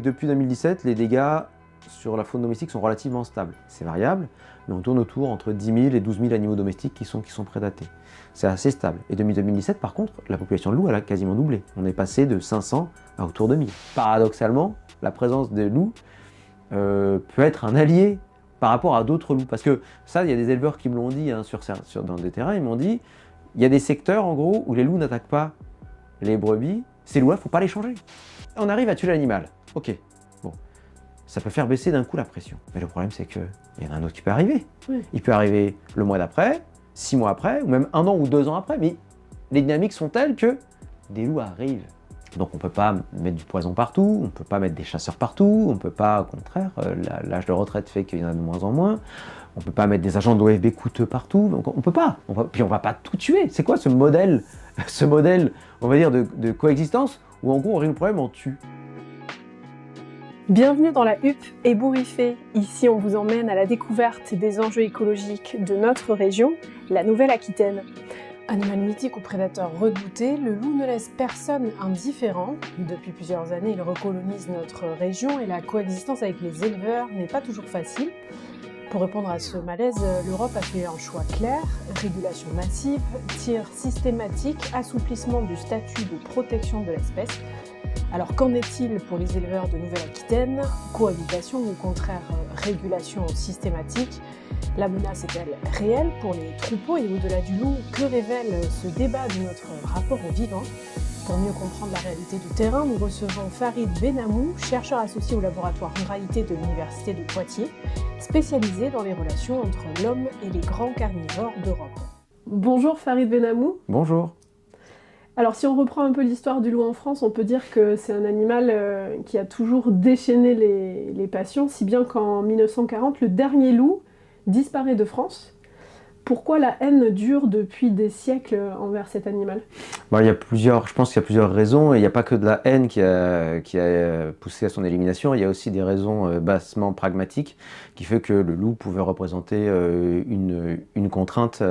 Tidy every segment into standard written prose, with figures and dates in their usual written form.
Depuis 2017, les dégâts sur la faune domestique sont relativement stables. C'est variable, mais on tourne autour entre 10 000 et 12 000 animaux domestiques qui sont prédatés. C'est assez stable. Et depuis 2017, par contre, la population de loups elle a quasiment doublé. On est passé de 500 à autour de 1000. Paradoxalement, la présence des loups peut être un allié par rapport à d'autres loups. Parce que ça, il y a des éleveurs qui me l'ont dit dans des terrains, ils m'ont dit, il y a des secteurs en gros où les loups n'attaquent pas les brebis, ces loups-là, il ne faut pas les changer. On arrive à tuer l'animal. Ok, bon, ça peut faire baisser d'un coup la pression. Mais le problème, c'est qu'il y en a un autre qui peut arriver. Oui. Il peut arriver le mois d'après, 6 mois après, ou même 1 an ou 2 ans après. Mais les dynamiques sont telles que des loups arrivent. Donc on ne peut pas mettre du poison partout, on ne peut pas mettre des chasseurs partout, on ne peut pas, au contraire, l'âge de retraite fait qu'il y en a de moins en moins. On ne peut pas mettre des agents de l'OFB coûteux partout, donc on ne peut pas. Puis on ne va pas tout tuer. C'est quoi ce modèle, on va dire, de coexistence, où en gros on règle le problème, on tue. Bienvenue dans la Huppe ébouriffée. Ici, on vous emmène à la découverte des enjeux écologiques de notre région, la Nouvelle-Aquitaine. Animal mythique ou prédateur redouté, le loup ne laisse personne indifférent. Depuis plusieurs années, il recolonise notre région et la coexistence avec les éleveurs n'est pas toujours facile. Pour répondre à ce malaise, l'Europe a fait un choix clair, régulation massive, tir systématique, assouplissement du statut de protection de l'espèce. Alors qu'en est-il pour les éleveurs de Nouvelle-Aquitaine? Cohabitation ou au contraire régulation systématique? La menace est-elle réelle pour les troupeaux et au-delà du loup? Que révèle ce débat de notre rapport au vivant? Pour mieux comprendre la réalité du terrain, nous recevons Farid Benamou, chercheur associé au laboratoire ruralité de l'Université de Poitiers, spécialisé dans les relations entre l'homme et les grands carnivores d'Europe. Bonjour Farid Benamou. Bonjour. Alors si on reprend un peu l'histoire du loup en France, on peut dire que c'est un animal qui a toujours déchaîné les passions, si bien qu'en 1940, le dernier loup disparaît de France. Pourquoi la haine dure depuis des siècles envers cet animal? Je pense qu'il y a plusieurs raisons, et il n'y a pas que de la haine qui a poussé à son élimination, il y a aussi des raisons bassement pragmatiques qui fait que le loup pouvait représenter une contrainte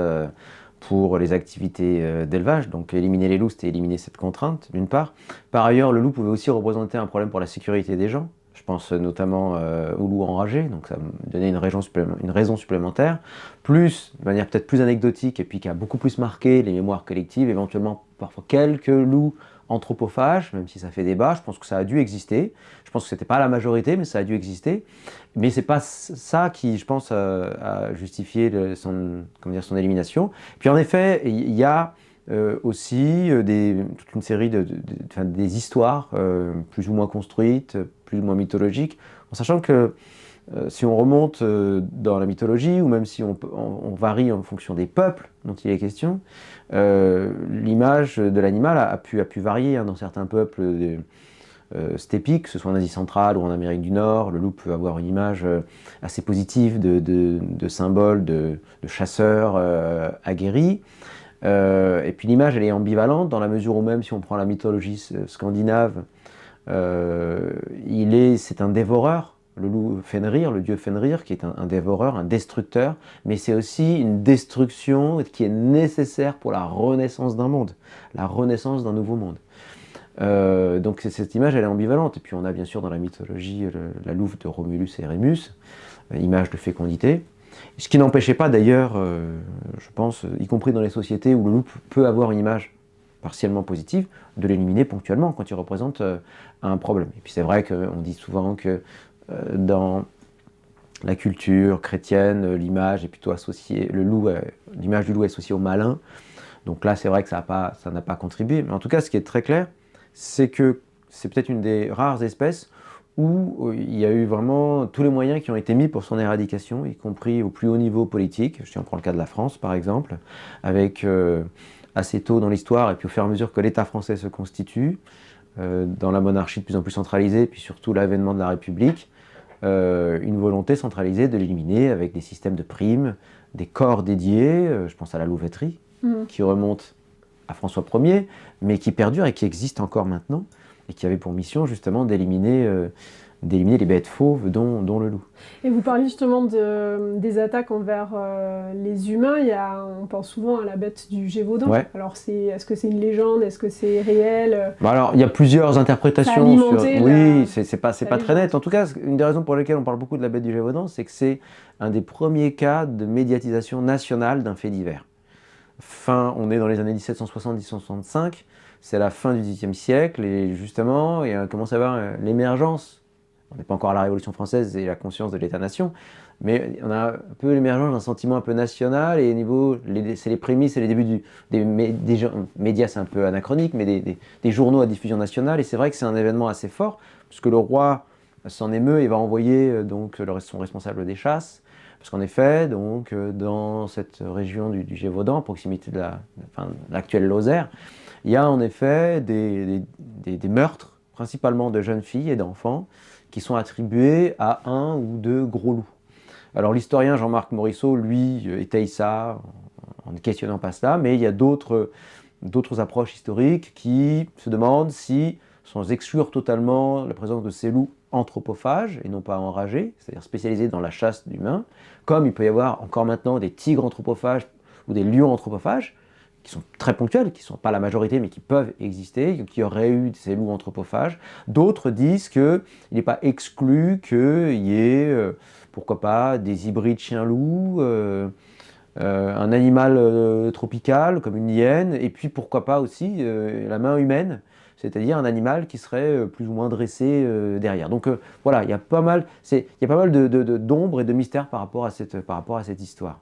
pour les activités d'élevage. Donc éliminer les loups, c'était éliminer cette contrainte, d'une part. Par ailleurs, le loup pouvait aussi représenter un problème pour la sécurité des gens. Je pense notamment aux loups enragés, donc ça me donnait une raison supplémentaire. Plus, de manière peut-être plus anecdotique, et puis qui a beaucoup plus marqué les mémoires collectives, éventuellement parfois quelques loups anthropophages, même si ça fait débat, je pense que ça a dû exister. Je pense que c'était pas la majorité, mais ça a dû exister. Mais c'est pas ça qui, je pense, a justifié son élimination. Puis en effet, il y a aussi toute une série des histoires plus ou moins construites, plus ou moins mythologiques, en sachant que si on remonte dans la mythologie, ou même si on varie en fonction des peuples dont il est question, l'image de l'animal a pu varier dans certains peuples stépiques, que ce soit en Asie centrale ou en Amérique du Nord. Le loup peut avoir une image assez positive de symbole de chasseur aguerri. Et puis l'image elle est ambivalente dans la mesure où, même si on prend la mythologie scandinave, c'est un dévoreur. Le loup Fenrir, le dieu Fenrir, qui est un dévoreur, un destructeur, mais c'est aussi une destruction qui est nécessaire pour la renaissance d'un monde, la renaissance d'un nouveau monde. Donc cette image elle est ambivalente. Et puis on a bien sûr dans la mythologie la louve de Romulus et Rémus, image de fécondité. Ce qui n'empêchait pas d'ailleurs, je pense, y compris dans les sociétés où le loup peut avoir une image partiellement positive, de l'éliminer ponctuellement quand il représente un problème. Et puis c'est vrai qu'on dit souvent que dans la culture chrétienne, l'image est plutôt associée, l'image du loup est associée au malin. Donc là c'est vrai que ça n'a pas contribué. Mais en tout cas, ce qui est très clair, c'est que c'est peut-être une des rares espèces où il y a eu vraiment tous les moyens qui ont été mis pour son éradication, y compris au plus haut niveau politique. Si on prend le cas de la France, par exemple, avec assez tôt dans l'histoire, et puis au fur et à mesure que l'État français se constitue, dans la monarchie de plus en plus centralisée, puis surtout l'avènement de la République, une volonté centralisée de l'éliminer avec des systèmes de primes, des corps dédiés, je pense à la louveterie, qui remonte à François Ier, mais qui perdure et qui existe encore maintenant, et qui avait pour mission justement d'éliminer d'éliminer les bêtes fauves, dont le loup. Et vous parliez justement des attaques envers les humains. On pense souvent à la bête du Gévaudan. Ouais. Alors, est-ce que c'est une légende? Est-ce que c'est réel? Bah alors, il y a plusieurs interprétations Ça a alimenté Oui, c'est pas la très net. légende. En tout cas, une des raisons pour lesquelles on parle beaucoup de la bête du Gévaudan, c'est que c'est un des premiers cas de médiatisation nationale d'un fait divers. On est dans les années 1760-1765, c'est la fin du XVIIIe siècle, et justement, il commence à y avoir l'émergence. On n'est pas encore à la Révolution française et la conscience de l'État-nation, mais on a un peu l'émergence d'un sentiment un peu national, et c'est les prémices et les débuts des médias, c'est un peu anachronique, mais des journaux à diffusion nationale, et c'est vrai que c'est un événement assez fort, puisque le roi s'en émeut et va envoyer son responsable des chasses, parce qu'en effet, dans cette région du Gévaudan, à proximité de l'actuelle Lozère, il y a en effet des meurtres, principalement de jeunes filles et d'enfants, qui sont attribués à un ou deux gros loups. Alors l'historien Jean-Marc Morisseau, lui, étaye ça en ne questionnant pas cela, mais il y a d'autres approches historiques qui se demandent si, sans exclure totalement la présence de ces loups anthropophages et non pas enragés, c'est-à-dire spécialisés dans la chasse d'humains, comme il peut y avoir encore maintenant des tigres anthropophages ou des lions anthropophages, qui sont très ponctuels, qui ne sont pas la majorité, mais qui peuvent exister, qui auraient eu ces loups anthropophages. D'autres disent qu'il n'est pas exclu qu'il y ait, pourquoi pas, des hybrides chiens-loups, un animal tropical comme une hyène, et puis pourquoi pas aussi la main humaine, c'est-à-dire un animal qui serait plus ou moins dressé derrière. Donc voilà, il y a pas mal d'ombres et de mystères par rapport à cette histoire.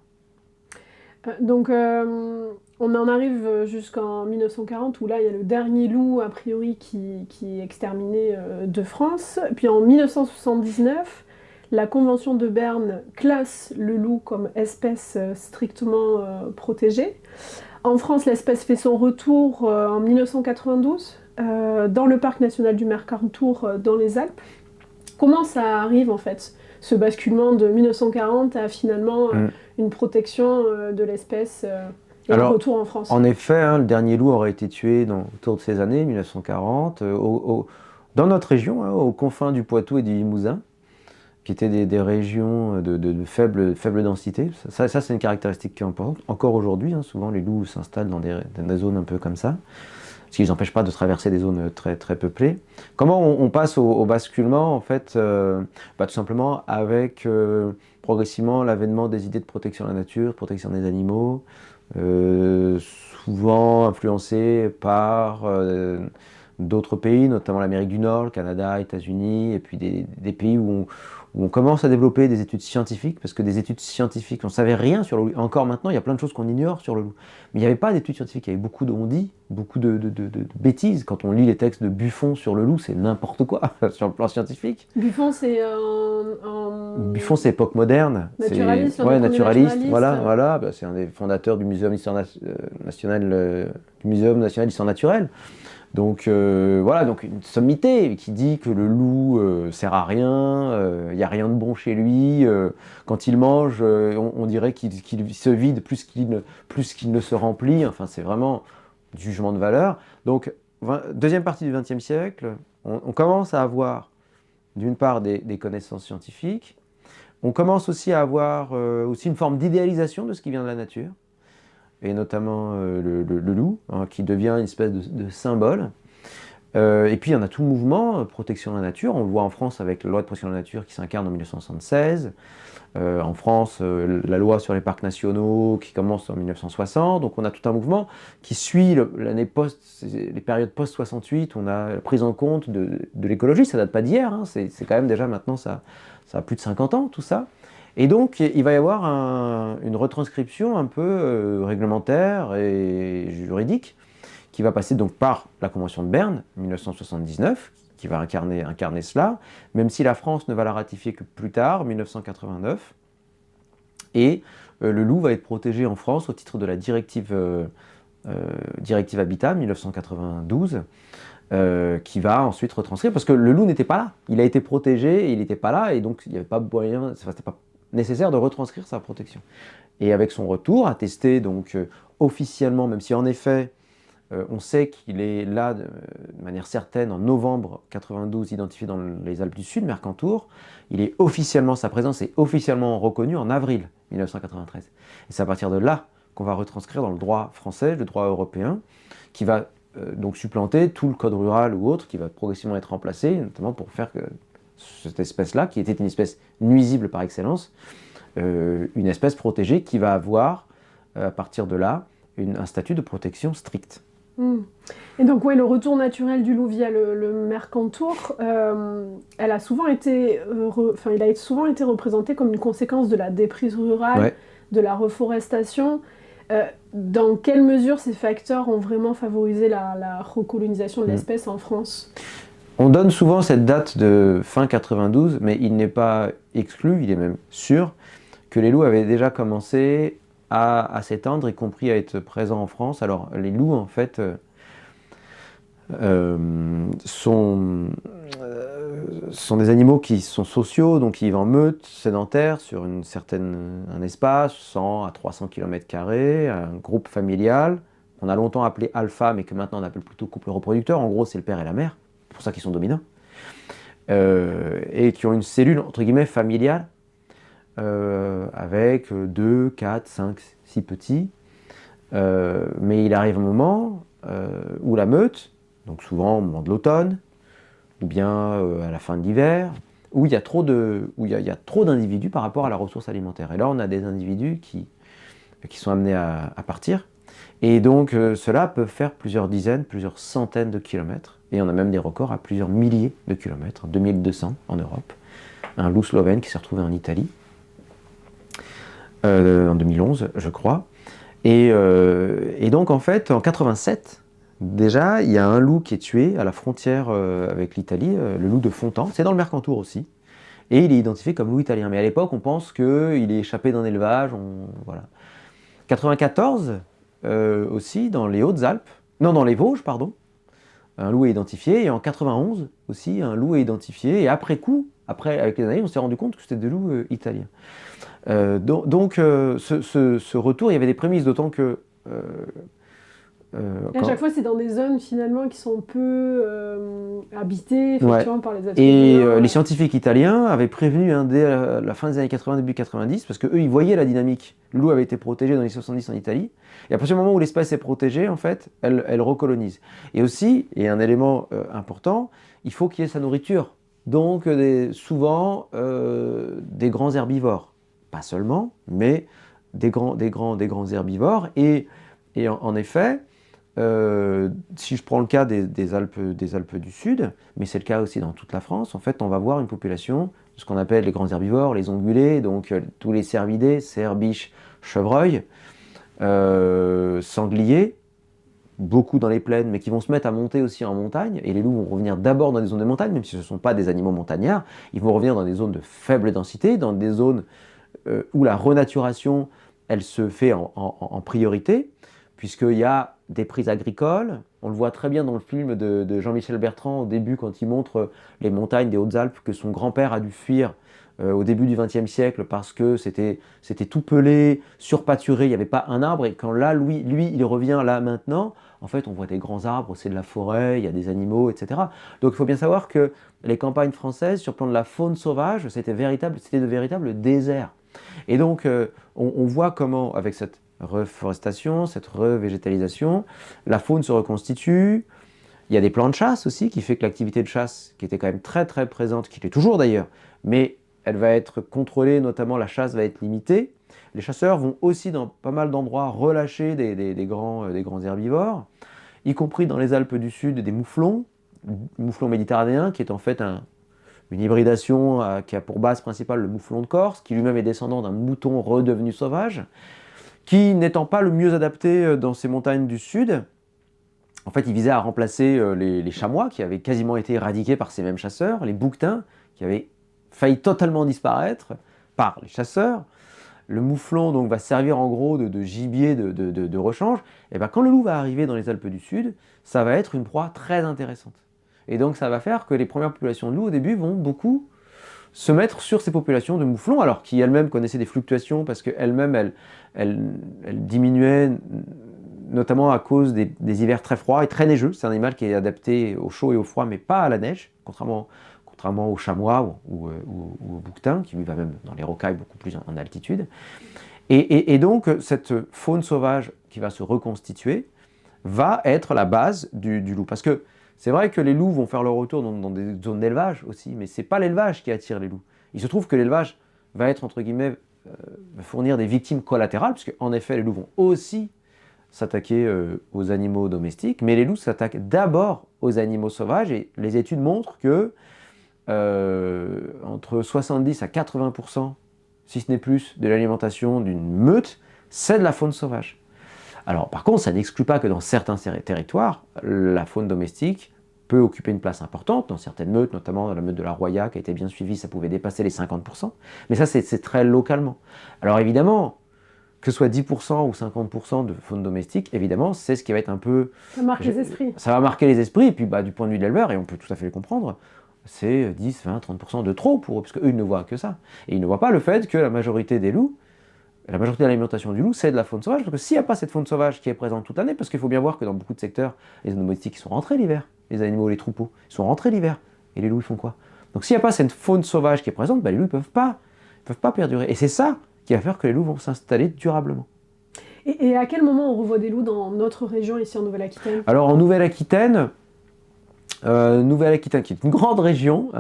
On en arrive jusqu'en 1940, où là, il y a le dernier loup, a priori, qui est exterminé de France. Puis en 1979, la Convention de Berne classe le loup comme espèce strictement protégée. En France, l'espèce fait son retour en 1992 dans le parc national du Mercantour dans les Alpes. Comment ça arrive en fait, ce basculement de 1940 à finalement une protection de l'espèce et un retour en France? En effet, le dernier loup aurait été tué autour de ces années, 1940, dans notre région, aux confins du Poitou et du Limousin, qui étaient des régions de faible densité. Ça c'est une caractéristique qui est importante. Encore aujourd'hui, souvent les loups s'installent dans des zones un peu comme ça, ce qui ne les empêche pas de traverser des zones très, très peuplées. Comment on passe au basculement, en fait, tout simplement avec progressivement l'avènement des idées de protection de la nature, protection des animaux, souvent influencés par d'autres pays, notamment l'Amérique du Nord, le Canada, États-Unis, et puis des pays où on commence à développer des études scientifiques, parce que des études scientifiques, on ne savait rien sur le loup. Encore maintenant, il y a plein de choses qu'on ignore sur le loup. Mais il n'y avait pas d'études scientifiques, il y avait beaucoup on-dit, beaucoup de bêtises. Quand on lit les textes de Buffon sur le loup, c'est n'importe quoi sur le plan scientifique. Buffon, c'est Buffon, c'est époque moderne. Naturaliste, naturaliste. Voilà. C'est un des fondateurs du Muséum national d'histoire naturelle. Donc donc une sommité qui dit que le loup sert à rien, il n'y a rien de bon chez lui, quand il mange, on dirait qu'il se vide plus qu'il ne se remplit, enfin c'est vraiment du jugement de valeur. Donc deuxième partie du XXe siècle, on commence à avoir d'une part des connaissances scientifiques, on commence aussi à avoir aussi une forme d'idéalisation de ce qui vient de la nature, et notamment le loup, qui devient une espèce de symbole. Et puis il y en a tout le mouvement protection de la nature, on le voit en France avec la loi de protection de la nature qui s'incarne en 1976, en France la loi sur les parcs nationaux qui commence en 1960, donc on a tout un mouvement qui suit les périodes post-68, on a la prise en compte de l'écologie, ça date pas d'hier, c'est quand même déjà maintenant ça a plus de 50 ans tout ça. Et donc, il va y avoir une retranscription un peu réglementaire et juridique qui va passer donc par la Convention de Berne, 1979, qui va incarner cela, même si la France ne va la ratifier que plus tard, 1989. Et le loup va être protégé en France au titre de la directive Habitat, 1992, qui va ensuite retranscrire, parce que le loup n'était pas là. Il a été protégé, et il n'était pas là, et donc il n'y avait pas moyen, c'était pas nécessaire de retranscrire sa protection. Et avec son retour, attesté donc officiellement, même si en effet On sait qu'il est là de manière certaine en novembre 92, identifié dans les Alpes du Sud, Mercantour. Il est officiellement, sa présence est officiellement reconnue en avril 1993. Et c'est à partir de là qu'on va retranscrire dans le droit français, le droit européen, qui va donc supplanter tout le code rural ou autre, qui va progressivement être remplacé, notamment pour faire que cette espèce-là, qui était une espèce nuisible par excellence, une espèce protégée qui va avoir, à partir de là, un statut de protection stricte. Et donc, ouais, le retour naturel du loup via le Mercantour, il a souvent été représenté comme une conséquence de la déprise rurale, de la reforestation. Dans quelle mesure ces facteurs ont vraiment favorisé la recolonisation de l'espèce en France ? On donne souvent cette date de fin 92, mais il n'est pas exclu, il est même sûr, que les loups avaient déjà commencé à s'étendre, y compris à être présents en France. Alors les loups, en fait, sont des animaux qui sont sociaux, donc ils vivent en meute, sédentaires, sur un espace, 100 à 300 km², un groupe familial, qu'on a longtemps appelé alpha, mais que maintenant on appelle plutôt couple reproducteur. En gros, c'est le père et la mère, c'est pour ça qu'ils sont dominants, et qui ont une cellule, entre guillemets, familiale, avec 2, 4, 5, 6 petits. Mais il arrive un moment où la meute, donc souvent au moment de l'automne, ou bien à la fin de l'hiver, où il y a trop d'individus par rapport à la ressource alimentaire. Et là, on a des individus qui sont amenés à partir. Et donc, cela peut faire plusieurs dizaines, plusieurs centaines de kilomètres. Et on a même des records à plusieurs milliers de kilomètres, 2200 en Europe. Un loup slovène qui s'est retrouvé en Italie, en 2011, je crois. Et donc, en fait, en 87, déjà, il y a un loup qui est tué à la frontière avec l'Italie, le loup de Fontan. C'est dans le Mercantour aussi. Et il est identifié comme loup italien. Mais à l'époque, on pense qu'il est échappé d'un élevage. Voilà. 94, aussi, dans les Hautes-Alpes. Non, dans les Vosges, pardon. Un loup est identifié. Et en 91 aussi, un loup est identifié. Et après coup, avec les années, on s'est rendu compte que c'était des loups italiens. Donc, ce retour, il y avait des prémices, d'autant que... à chaque fois, c'est dans des zones finalement qui sont peu habitées effectivement par les êtres humains. Et les scientifiques italiens avaient prévenu dès la fin des années 80, début 90, parce qu'eux, ils voyaient la dynamique. Le loup avait été protégé dans les 70 en Italie, et à partir du moment où l'espèce est protégée, en fait, elle recolonise. Et aussi, et un élément important, il faut qu'il y ait sa nourriture. Donc, souvent, des grands herbivores. Pas seulement, mais des grands herbivores. Et en effet, si je prends le cas des Alpes du Sud, mais c'est le cas aussi dans toute la France, en fait, on va voir une population de ce qu'on appelle les grands herbivores, les ongulés, donc tous les cervidés, cerfs, biches, chevreuils, sangliers, beaucoup dans les plaines, mais qui vont se mettre à monter aussi en montagne, et les loups vont revenir d'abord dans des zones de montagne, même si ce ne sont pas des animaux montagnards, ils vont revenir dans des zones de faible densité, dans des zones où la renaturation, elle se fait en priorité, puisqu'il y a des prises agricoles. On le voit très bien dans le film de Jean-Michel Bertrand, au début, quand il montre les montagnes des Hautes-Alpes, que son grand-père a dû fuir au début du XXe siècle, parce que c'était tout pelé, surpâturé, il n'y avait pas un arbre, et quand là, lui, il revient là maintenant, en fait, on voit des grands arbres, c'est de la forêt, il y a des animaux, etc. Donc il faut bien savoir que les campagnes françaises, sur le plan de la faune sauvage, c'était de véritables déserts. Et donc, on voit comment, avec cette reforestation, cette revégétalisation, la faune se reconstitue. Il y a des plans de chasse aussi, qui fait que l'activité de chasse, qui était quand même très très présente, qui l'est toujours d'ailleurs, mais elle va être contrôlée, notamment la chasse va être limitée. Les chasseurs vont aussi dans pas mal d'endroits relâcher des grands herbivores, y compris dans les Alpes du Sud des mouflons méditerranéens, qui est en fait une hybridation qui a pour base principale le mouflon de Corse, qui lui-même est descendant d'un mouton redevenu sauvage, qui n'étant pas le mieux adapté dans ces montagnes du Sud, en fait il visait à remplacer les chamois qui avaient quasiment été éradiqués par ces mêmes chasseurs, les bouquetins qui avaient failli totalement disparaître par les chasseurs. Le mouflon donc va servir en gros de gibier de rechange. Et bien quand le loup va arriver dans les Alpes du Sud, ça va être une proie très intéressante. Et donc ça va faire que les premières populations de loups au début vont beaucoup se mettre sur ces populations de mouflons, alors qui elles-mêmes connaissaient des fluctuations parce qu'elles-mêmes elles diminuaient notamment à cause des hivers très froids et très neigeux. C'est un animal qui est adapté au chaud et au froid, mais pas à la neige, contrairement au chamois ou au bouquetin, qui lui va même dans les rocailles beaucoup plus en altitude. Et donc, cette faune sauvage qui va se reconstituer va être la base du loup. Parce que c'est vrai que les loups vont faire leur retour dans des zones d'élevage aussi, mais ce n'est pas l'élevage qui attire les loups. Il se trouve que l'élevage va être, entre guillemets, fournir des victimes collatérales, parce qu'en effet, les loups vont aussi s'attaquer aux animaux domestiques, mais les loups s'attaquent d'abord aux animaux sauvages, et les études montrent que entre 70 à 80%, si ce n'est plus, de l'alimentation d'une meute, c'est de la faune sauvage. Alors par contre, ça n'exclut pas que dans certains territoires, la faune domestique peut occuper une place importante. Dans certaines meutes, notamment dans la meute de la Roya, qui a été bien suivie, ça pouvait dépasser les 50%. Mais ça, c'est très localement. Alors évidemment, que ce soit 10% ou 50% de faune domestique, évidemment, c'est ce qui va être un peu... Ça marque les esprits. Ça va marquer les esprits, et puis du point de vue de l'éleveur, et on peut tout à fait le comprendre, c'est 10, 20, 30% de trop pour eux, parce qu'eux, ils ne voient que ça. Et ils ne voient pas le fait que la majorité des loups, la majorité de l'alimentation du loup, c'est de la faune sauvage, parce que s'il n'y a pas cette faune sauvage qui est présente toute l'année, parce qu'il faut bien voir que dans beaucoup de secteurs, les animaux domestiques ils sont rentrés l'hiver, les animaux, les troupeaux, ils sont rentrés l'hiver, et les loups, ils font quoi? Donc s'il n'y a pas cette faune sauvage qui est présente, les loups ne peuvent pas perdurer. Et c'est ça qui va faire que les loups vont s'installer durablement. Et à quel moment on revoit des loups dans notre région, ici en Nouvelle-Aquitaine? Alors en Nouvelle-Aquitaine, qui est une grande région,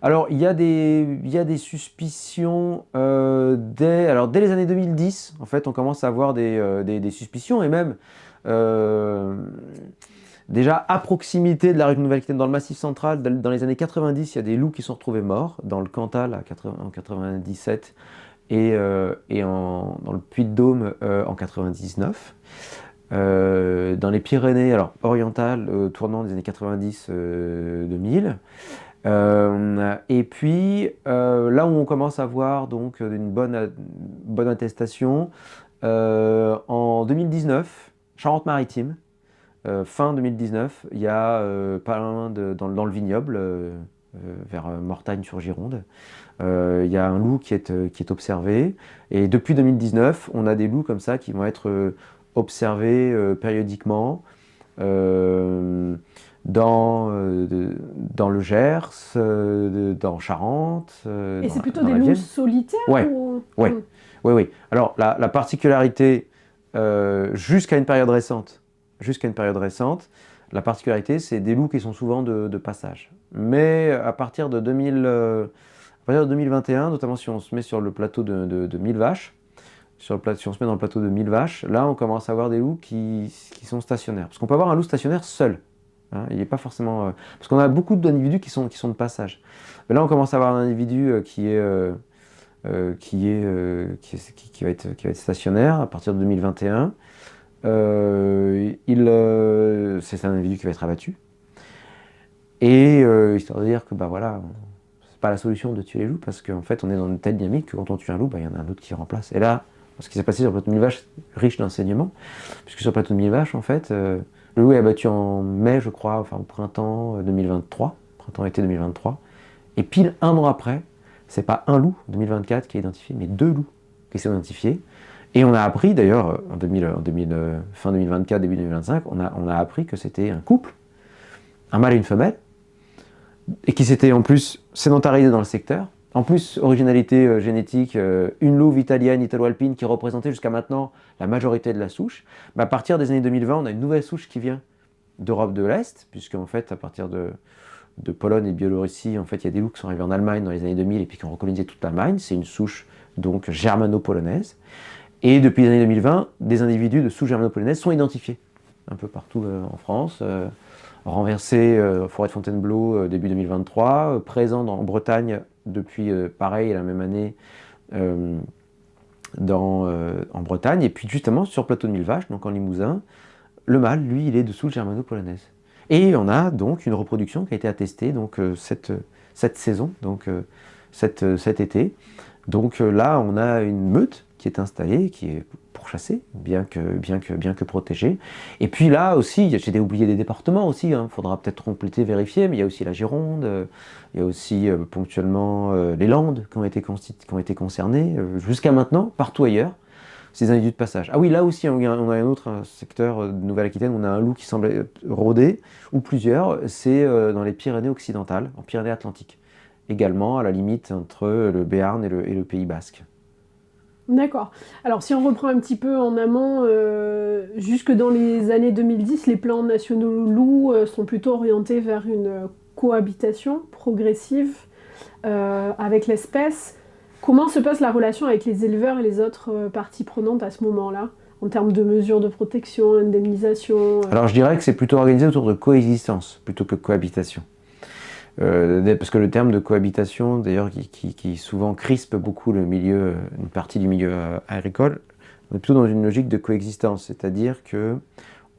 Alors, il y a des suspicions dès les années 2010. En fait, on commence à avoir des suspicions, et même déjà à proximité de la région de Nouvelle-Aquitaine, dans le Massif central, dans les années 90, il y a des loups qui sont retrouvés morts, dans le Cantal en 97 et dans le Puy-de-Dôme en 99. Dans les Pyrénées, alors orientales, tournant des années 90-2000. Et puis là où on commence à voir donc une bonne attestation, en 2019, Charente-Maritime, fin 2019, il y a pas loin dans le vignoble, vers Mortagne-sur-Gironde, il y a un loup qui est observé, et depuis 2019, on a des loups comme ça qui vont être observés périodiquement dans le Gers, dans Charente. Et c'est plutôt dans des la loups Vienne. solitaires Ouais, ou... oui. Alors la particularité, jusqu'à une période récente, la particularité, c'est des loups qui sont souvent de passage. Mais à partir de 2021, notamment si on se met sur le plateau de Millevaches, si on se met dans le plateau de Millevaches, là on commence à avoir des loups qui sont stationnaires. Parce qu'on peut avoir un loup stationnaire seul. Hein, il n'est pas forcément... parce qu'on a beaucoup d'individus qui sont de passage. Mais là on commence à avoir un individu qui va être stationnaire à partir de 2021. C'est un individu qui va être abattu. Et histoire de dire que c'est pas la solution de tuer les loups, parce qu'en fait on est dans une telle dynamique que quand on tue un loup, il y en a un autre qui remplace. Et là, ce qui s'est passé sur le plateau de Millevaches, riche d'enseignements, puisque sur le plateau de Millevaches, en fait, le loup est abattu en mai, je crois, enfin au printemps 2023, printemps-été 2023. Et pile un an après, c'est pas un loup, 2024, qui est identifié, mais 2 loups qui sont identifiés. Et on a appris, d'ailleurs, fin 2024, début 2025, on a appris que c'était un couple, un mâle et une femelle, et qui s'étaient en plus sédentarisés dans le secteur. En plus, originalité génétique, une louve italienne, italo-alpine, qui représentait jusqu'à maintenant la majorité de la souche. Mais à partir des années 2020, on a une nouvelle souche qui vient d'Europe de l'Est, puisque en fait, à partir de Pologne et de Biélorussie, en fait, il y a des loups qui sont arrivés en Allemagne dans les années 2000 et puis qui ont recolonisé toute l'Allemagne. C'est une souche donc germano-polonaise. Et depuis les années 2020, des individus de souche germano-polonaise sont identifiés un peu partout en France. Renversés forêt de Fontainebleau début 2023, présents en Bretagne depuis pareil la même année en Bretagne, et puis justement sur le plateau de Millevaches, donc en Limousin, le mâle, lui, il est de souche germano-polonaise. Et on a donc une reproduction qui a été attestée donc, cette saison, donc cet été. Donc là, on a une meute qui est installée, qui est pourchassée, bien que protégée. Et puis là aussi, j'ai oublié des départements aussi, il faudra peut-être compléter, vérifier, mais il y a aussi la Gironde, il y a aussi ponctuellement les Landes qui ont été concernées. Jusqu'à maintenant, partout ailleurs, c'est des individus de passage. Ah oui, là aussi, on a un autre secteur de Nouvelle-Aquitaine, on a un loup qui semble être rôdé, ou plusieurs, c'est dans les Pyrénées occidentales, en Pyrénées-Atlantiques. Également, à la limite entre le Béarn et le Pays Basque. D'accord. Alors si on reprend un petit peu en amont, jusque dans les années 2010, les plans nationaux loups sont plutôt orientés vers une cohabitation progressive avec l'espèce. Comment se passe la relation avec les éleveurs et les autres parties prenantes à ce moment-là, en termes de mesures de protection, indemnisation Alors je dirais que c'est plutôt organisé autour de coexistence, plutôt que cohabitation. Parce que le terme de cohabitation, d'ailleurs, qui souvent crispe beaucoup le milieu, une partie du milieu agricole, on est plutôt dans une logique de coexistence, c'est-à-dire que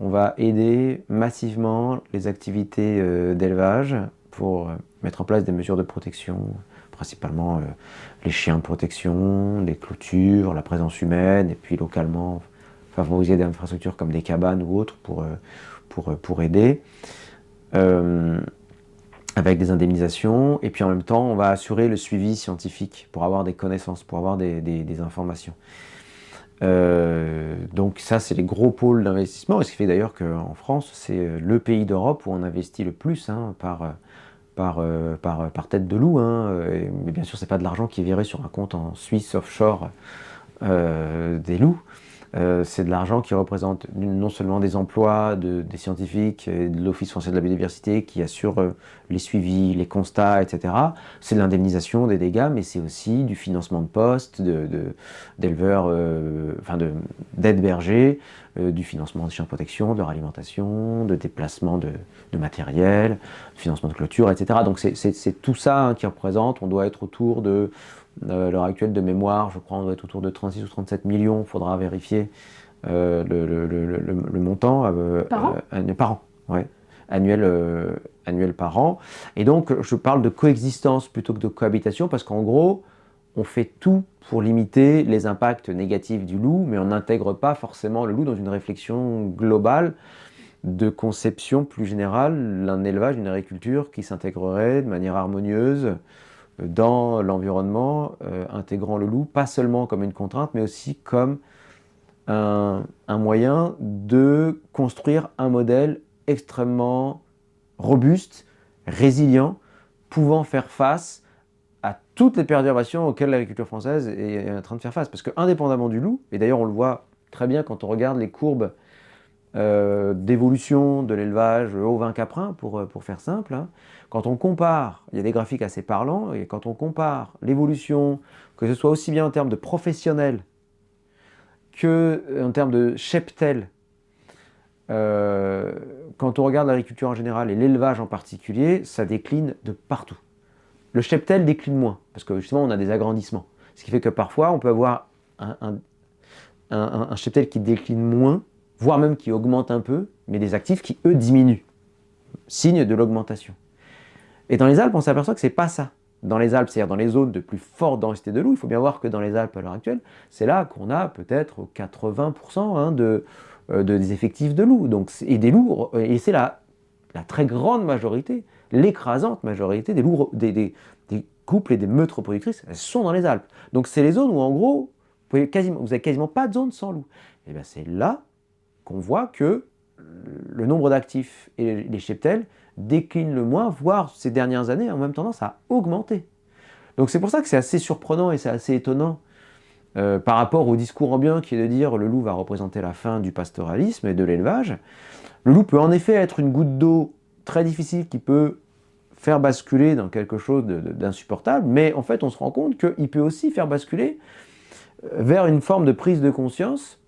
on va aider massivement les activités d'élevage pour mettre en place des mesures de protection, principalement les chiens de protection, les clôtures, la présence humaine, et puis localement favoriser des infrastructures comme des cabanes ou autres pour aider. Avec des indemnisations, et puis en même temps, on va assurer le suivi scientifique pour avoir des connaissances, pour avoir des informations. Donc ça, c'est les gros pôles d'investissement, et ce qui fait d'ailleurs qu'en France, c'est le pays d'Europe où on investit le plus par tête de loup. Mais bien sûr, c'est pas de l'argent qui est viré sur un compte en Suisse offshore des loups. C'est de l'argent qui représente non seulement des emplois des scientifiques et de l'Office français de la biodiversité qui assure les suivis, les constats, etc. C'est de l'indemnisation des dégâts, mais c'est aussi du financement de postes, d'éleveurs, d'aides bergers, du financement de chiens de protection, de leur alimentation, de déplacement de matériel, de financement de clôture, etc. Donc c'est tout ça qui représente. On doit être autour de l'heure actuelle de mémoire, je crois, on doit être autour de 36 ou 37 millions, il faudra vérifier le montant par an, ouais, annuel par an. Et donc, je parle de coexistence plutôt que de cohabitation, parce qu'en gros, on fait tout pour limiter les impacts négatifs du loup, mais on n'intègre pas forcément le loup dans une réflexion globale de conception plus générale d'un élevage, d'une agriculture qui s'intégrerait de manière harmonieuse dans l'environnement, intégrant le loup, pas seulement comme une contrainte, mais aussi comme un moyen de construire un modèle extrêmement robuste, résilient, pouvant faire face à toutes les perturbations auxquelles l'agriculture française est en train de faire face. Parce que indépendamment du loup, et d'ailleurs on le voit très bien quand on regarde les courbes d'évolution de l'élevage au vin caprin, pour faire simple. Quand on compare, il y a des graphiques assez parlants, et quand on compare l'évolution, que ce soit aussi bien en termes de professionnels qu'en termes de cheptel, quand on regarde l'agriculture en général et l'élevage en particulier, ça décline de partout. Le cheptel décline moins, parce que justement on a des agrandissements. Ce qui fait que parfois on peut avoir un cheptel qui décline moins, voire même qui augmente un peu, mais des actifs qui, eux, diminuent. Signe de l'augmentation. Et dans les Alpes, on s'aperçoit que c'est pas ça. Dans les Alpes, c'est-à-dire dans les zones de plus forte densité de loups, il faut bien voir que dans les Alpes à l'heure actuelle, c'est là qu'on a peut-être 80% des effectifs de loups. Donc, et des loups, et c'est la très grande majorité, l'écrasante majorité des loups, des couples et des meutes reproductrices, elles sont dans les Alpes. Donc c'est les zones où en gros, vous n'avez quasiment pas de zone sans loups. Et bien c'est là qu'on voit que le nombre d'actifs et les cheptels déclinent le moins, voire ces dernières années ont même tendance à augmenter. Donc c'est pour ça que c'est assez surprenant et c'est assez étonnant par rapport au discours ambiant qui est de dire le loup va représenter la fin du pastoralisme et de l'élevage. Le loup peut en effet être une goutte d'eau très difficile qui peut faire basculer dans quelque chose d'insupportable, mais en fait on se rend compte qu'il peut aussi faire basculer vers une forme de prise de conscience,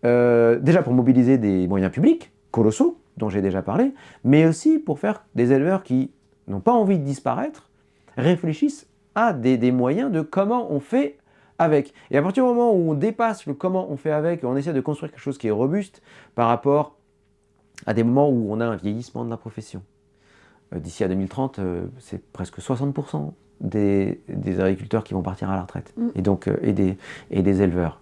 déjà pour mobiliser des moyens publics colossaux, dont j'ai déjà parlé, mais aussi pour faire des éleveurs qui n'ont pas envie de disparaître, réfléchissent à des moyens de comment on fait avec. Et à partir du moment où on dépasse le comment on fait avec, et on essaie de construire quelque chose qui est robuste par rapport à des moments où on a un vieillissement de la profession. D'ici à 2030, c'est presque 60% des agriculteurs qui vont partir à la retraite, et donc et des éleveurs.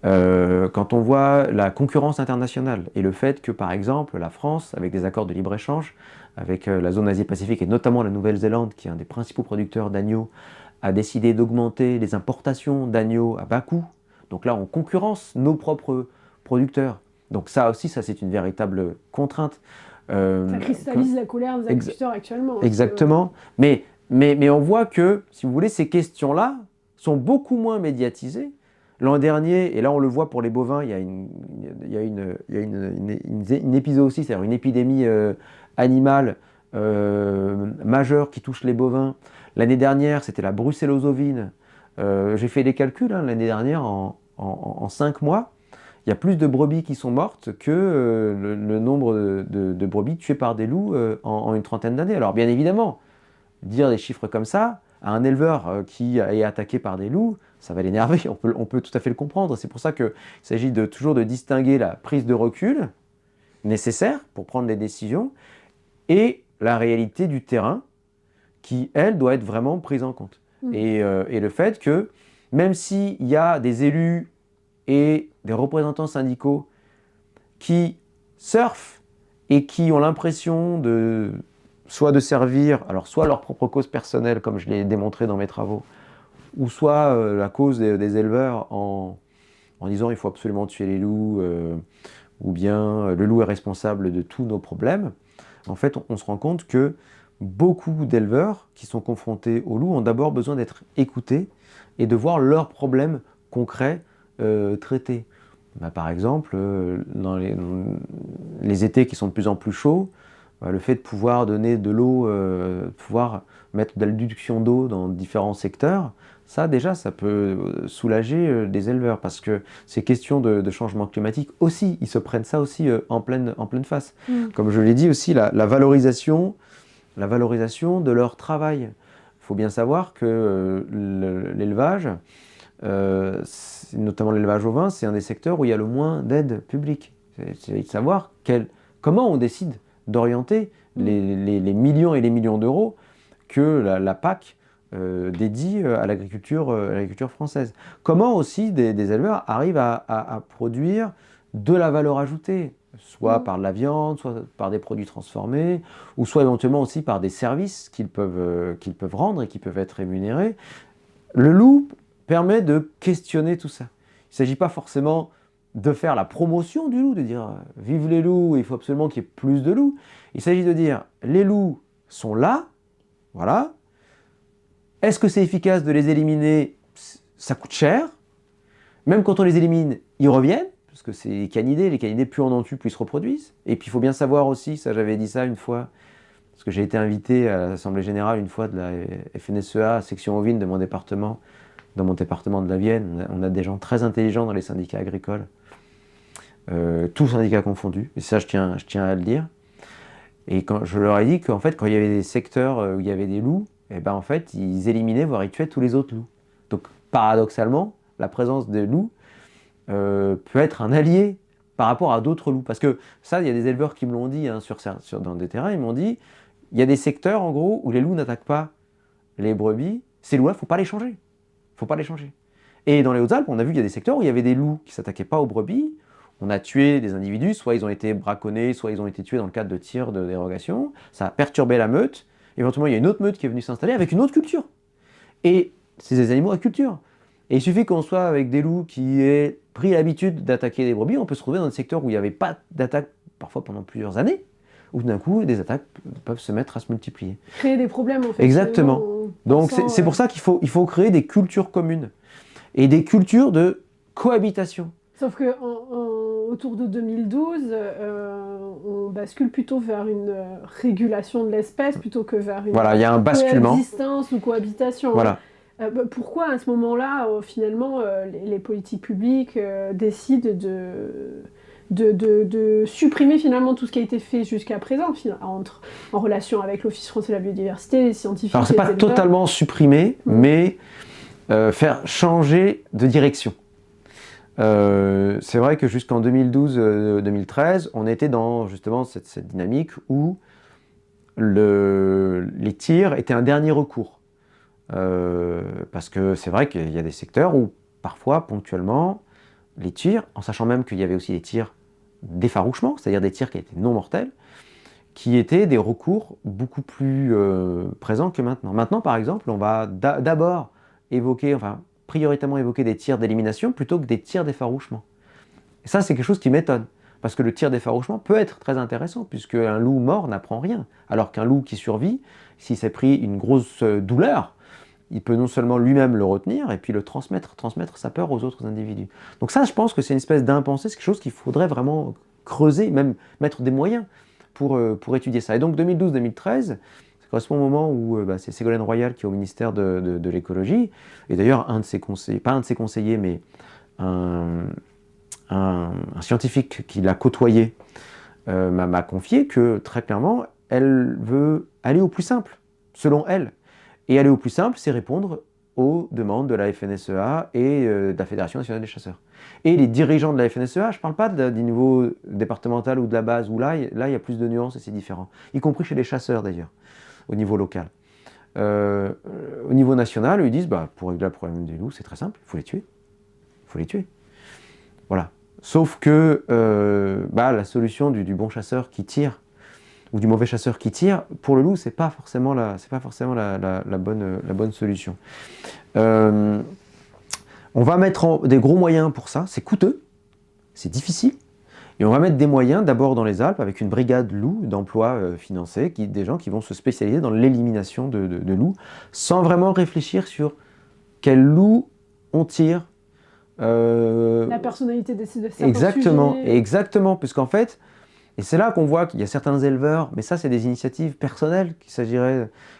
Quand on voit la concurrence internationale et le fait que, par exemple, la France, avec des accords de libre-échange, avec la zone Asie-Pacifique et notamment la Nouvelle-Zélande, qui est un des principaux producteurs d'agneaux, a décidé d'augmenter les importations d'agneaux à bas coût, Donc là, on concurrence nos propres producteurs. Donc ça aussi, ça c'est une véritable contrainte. Ça cristallise la colère des agriculteurs actuellement. Exactement. Mais on voit que, si vous voulez, ces questions-là sont beaucoup moins médiatisées. L'an dernier, et là on le voit pour les bovins, il y a une épizootie, c'est-à-dire une épidémie animale majeure qui touche les bovins. L'année dernière, c'était la brucellose ovine. J'ai fait des calculs, hein, l'année dernière, en 5 mois, il y a plus de brebis qui sont mortes que le nombre de brebis tuées par des loups en une trentaine d'années. Alors bien évidemment, dire des chiffres comme ça à un éleveur qui est attaqué par des loups, ça va l'énerver, on peut tout à fait le comprendre. C'est pour ça qu'il s'agit toujours de distinguer la prise de recul nécessaire pour prendre des décisions et la réalité du terrain qui, elle, doit être vraiment prise en compte. Et le fait que, même s'il y a des élus et des représentants syndicaux qui surfent et qui ont l'impression soit de servir, alors soit leur propre cause personnelle, comme je l'ai démontré dans mes travaux, ou soit la cause des éleveurs en disant il faut absolument tuer les loups, ou bien le loup est responsable de tous nos problèmes. En fait, on se rend compte que beaucoup d'éleveurs qui sont confrontés aux loups ont d'abord besoin d'être écoutés et de voir leurs problèmes concrets traités. Bah, par exemple, dans les étés qui sont de plus en plus chauds, le fait de pouvoir donner de l'eau, pouvoir mettre de la déduction d'eau dans différents secteurs, ça déjà, ça peut soulager des éleveurs parce que ces questions de changement climatique aussi, ils se prennent ça aussi en pleine face. Comme je l'ai dit aussi, la valorisation de leur travail. Il faut bien savoir que l'élevage, notamment l'élevage ovin, c'est un des secteurs où il y a le moins d'aide publique. C'est de savoir comment on décide d'orienter les millions et les millions d'euros que la PAC dédie à l'agriculture française. Comment aussi des éleveurs arrivent à produire de la valeur ajoutée, soit par de la viande, soit par des produits transformés, ou soit éventuellement aussi par des services qu'ils peuvent rendre et qui peuvent être rémunérés. Le loup permet de questionner tout ça. Il ne s'agit pas forcément de faire la promotion du loup, de dire « vive les loups, il faut absolument qu'il y ait plus de loups ». Il s'agit de dire « les loups sont là, voilà. Est-ce que c'est efficace de les éliminer? Ça coûte cher. Même quand on les élimine, ils reviennent, parce que c'est les canidés plus on en tue, plus ils se reproduisent. Et puis il faut bien savoir aussi, ça j'avais dit ça une fois, parce que j'ai été invité à l'Assemblée Générale une fois de la FNSEA, section ovine de mon département, dans mon département de la Vienne. On a des gens très intelligents dans les syndicats agricoles, tous syndicats confondus, et ça je tiens à le dire. Et quand je leur ai dit qu'en fait, quand il y avait des secteurs où il y avait des loups, et ben en fait, ils éliminaient, voire ils tuaient tous les autres loups. Donc paradoxalement, la présence des loups peut être un allié par rapport à d'autres loups. Parce que ça, il y a des éleveurs qui me l'ont dit hein, dans des terrains, ils m'ont dit, il y a des secteurs en gros où les loups n'attaquent pas les brebis, ces loups-là, il ne faut pas les changer. Faut pas les changer. Et dans les Hautes-Alpes, on a vu qu'il y a des secteurs où il y avait des loups qui ne s'attaquaient pas aux brebis. On a tué des individus, soit ils ont été braconnés, soit ils ont été tués dans le cadre de tirs de dérogation. Ça a perturbé la meute. Éventuellement, il y a une autre meute qui est venue s'installer avec une autre culture. Et c'est des animaux à culture. Et il suffit qu'on soit avec des loups qui aient pris l'habitude d'attaquer des brebis, on peut se trouver dans des secteurs où il n'y avait pas d'attaque, parfois pendant plusieurs années, où d'un coup, des attaques peuvent se mettre à se multiplier. Créer des problèmes, en fait. Exactement. Donc c'est pour ça qu'il faut créer des cultures communes et des cultures de cohabitation. Sauf que autour de 2012, on bascule plutôt vers une régulation de l'espèce plutôt que vers une il y a un basculement. Coexistence ou cohabitation. Voilà. Pourquoi à ce moment-là, finalement, les politiques publiques décident de supprimer finalement tout ce qui a été fait jusqu'à présent, en relation avec l'Office français de la biodiversité, les scientifiques. Alors c'est pas totalement supprimer, mais faire changer de direction. C'est vrai que jusqu'en 2012-2013, on était dans justement cette dynamique où les tirs étaient un dernier recours. Parce que c'est vrai qu'il y a des secteurs où parfois, ponctuellement, les tirs, en sachant même qu'il y avait aussi des tirs d'effarouchement, c'est-à-dire des tirs qui étaient non mortels, qui étaient des recours beaucoup plus présents que maintenant. Maintenant, par exemple, on va d'abord prioritairement évoquer des tirs d'élimination plutôt que des tirs d'effarouchement. Et ça, c'est quelque chose qui m'étonne. Parce que le tir d'effarouchement peut être très intéressant, puisque un loup mort n'apprend rien. Alors qu'un loup qui survit, s'il s'est pris une grosse douleur, il peut non seulement lui-même le retenir, et puis le transmettre sa peur aux autres individus. Donc ça, je pense que c'est une espèce d'impensé, c'est quelque chose qu'il faudrait vraiment creuser, même mettre des moyens pour étudier ça. Et donc 2012-2013, ça correspond au moment où c'est Ségolène Royal qui est au ministère de l'écologie, et d'ailleurs un de ses conseillers, pas un de ses conseillers, mais un scientifique qui l'a côtoyé m'a confié que très clairement, elle veut aller au plus simple, selon elle. Et aller au plus simple, c'est répondre aux demandes de la FNSEA et de la Fédération nationale des chasseurs. Et les dirigeants de la FNSEA, je ne parle pas du niveau départemental ou de la base, où là, il y a plus de nuances et c'est différent, y compris chez les chasseurs d'ailleurs, au niveau local. Au niveau national, ils disent, pour régler le problème des loups, c'est très simple, il faut les tuer. Il faut les tuer. Voilà. Sauf que la solution du bon chasseur qui tire, ou du mauvais chasseur qui tire, pour le loup, c'est pas forcément la bonne solution. On va mettre des gros moyens pour ça, c'est coûteux, c'est difficile, et on va mettre des moyens d'abord dans les Alpes avec une brigade loup d'emploi financée, des gens qui vont se spécialiser dans l'élimination de loups, sans vraiment réfléchir sur quel loup on tire. La personnalité de certains exactement, sujets. Exactement, puisqu'en fait, et c'est là qu'on voit qu'il y a certains éleveurs, mais ça c'est des initiatives personnelles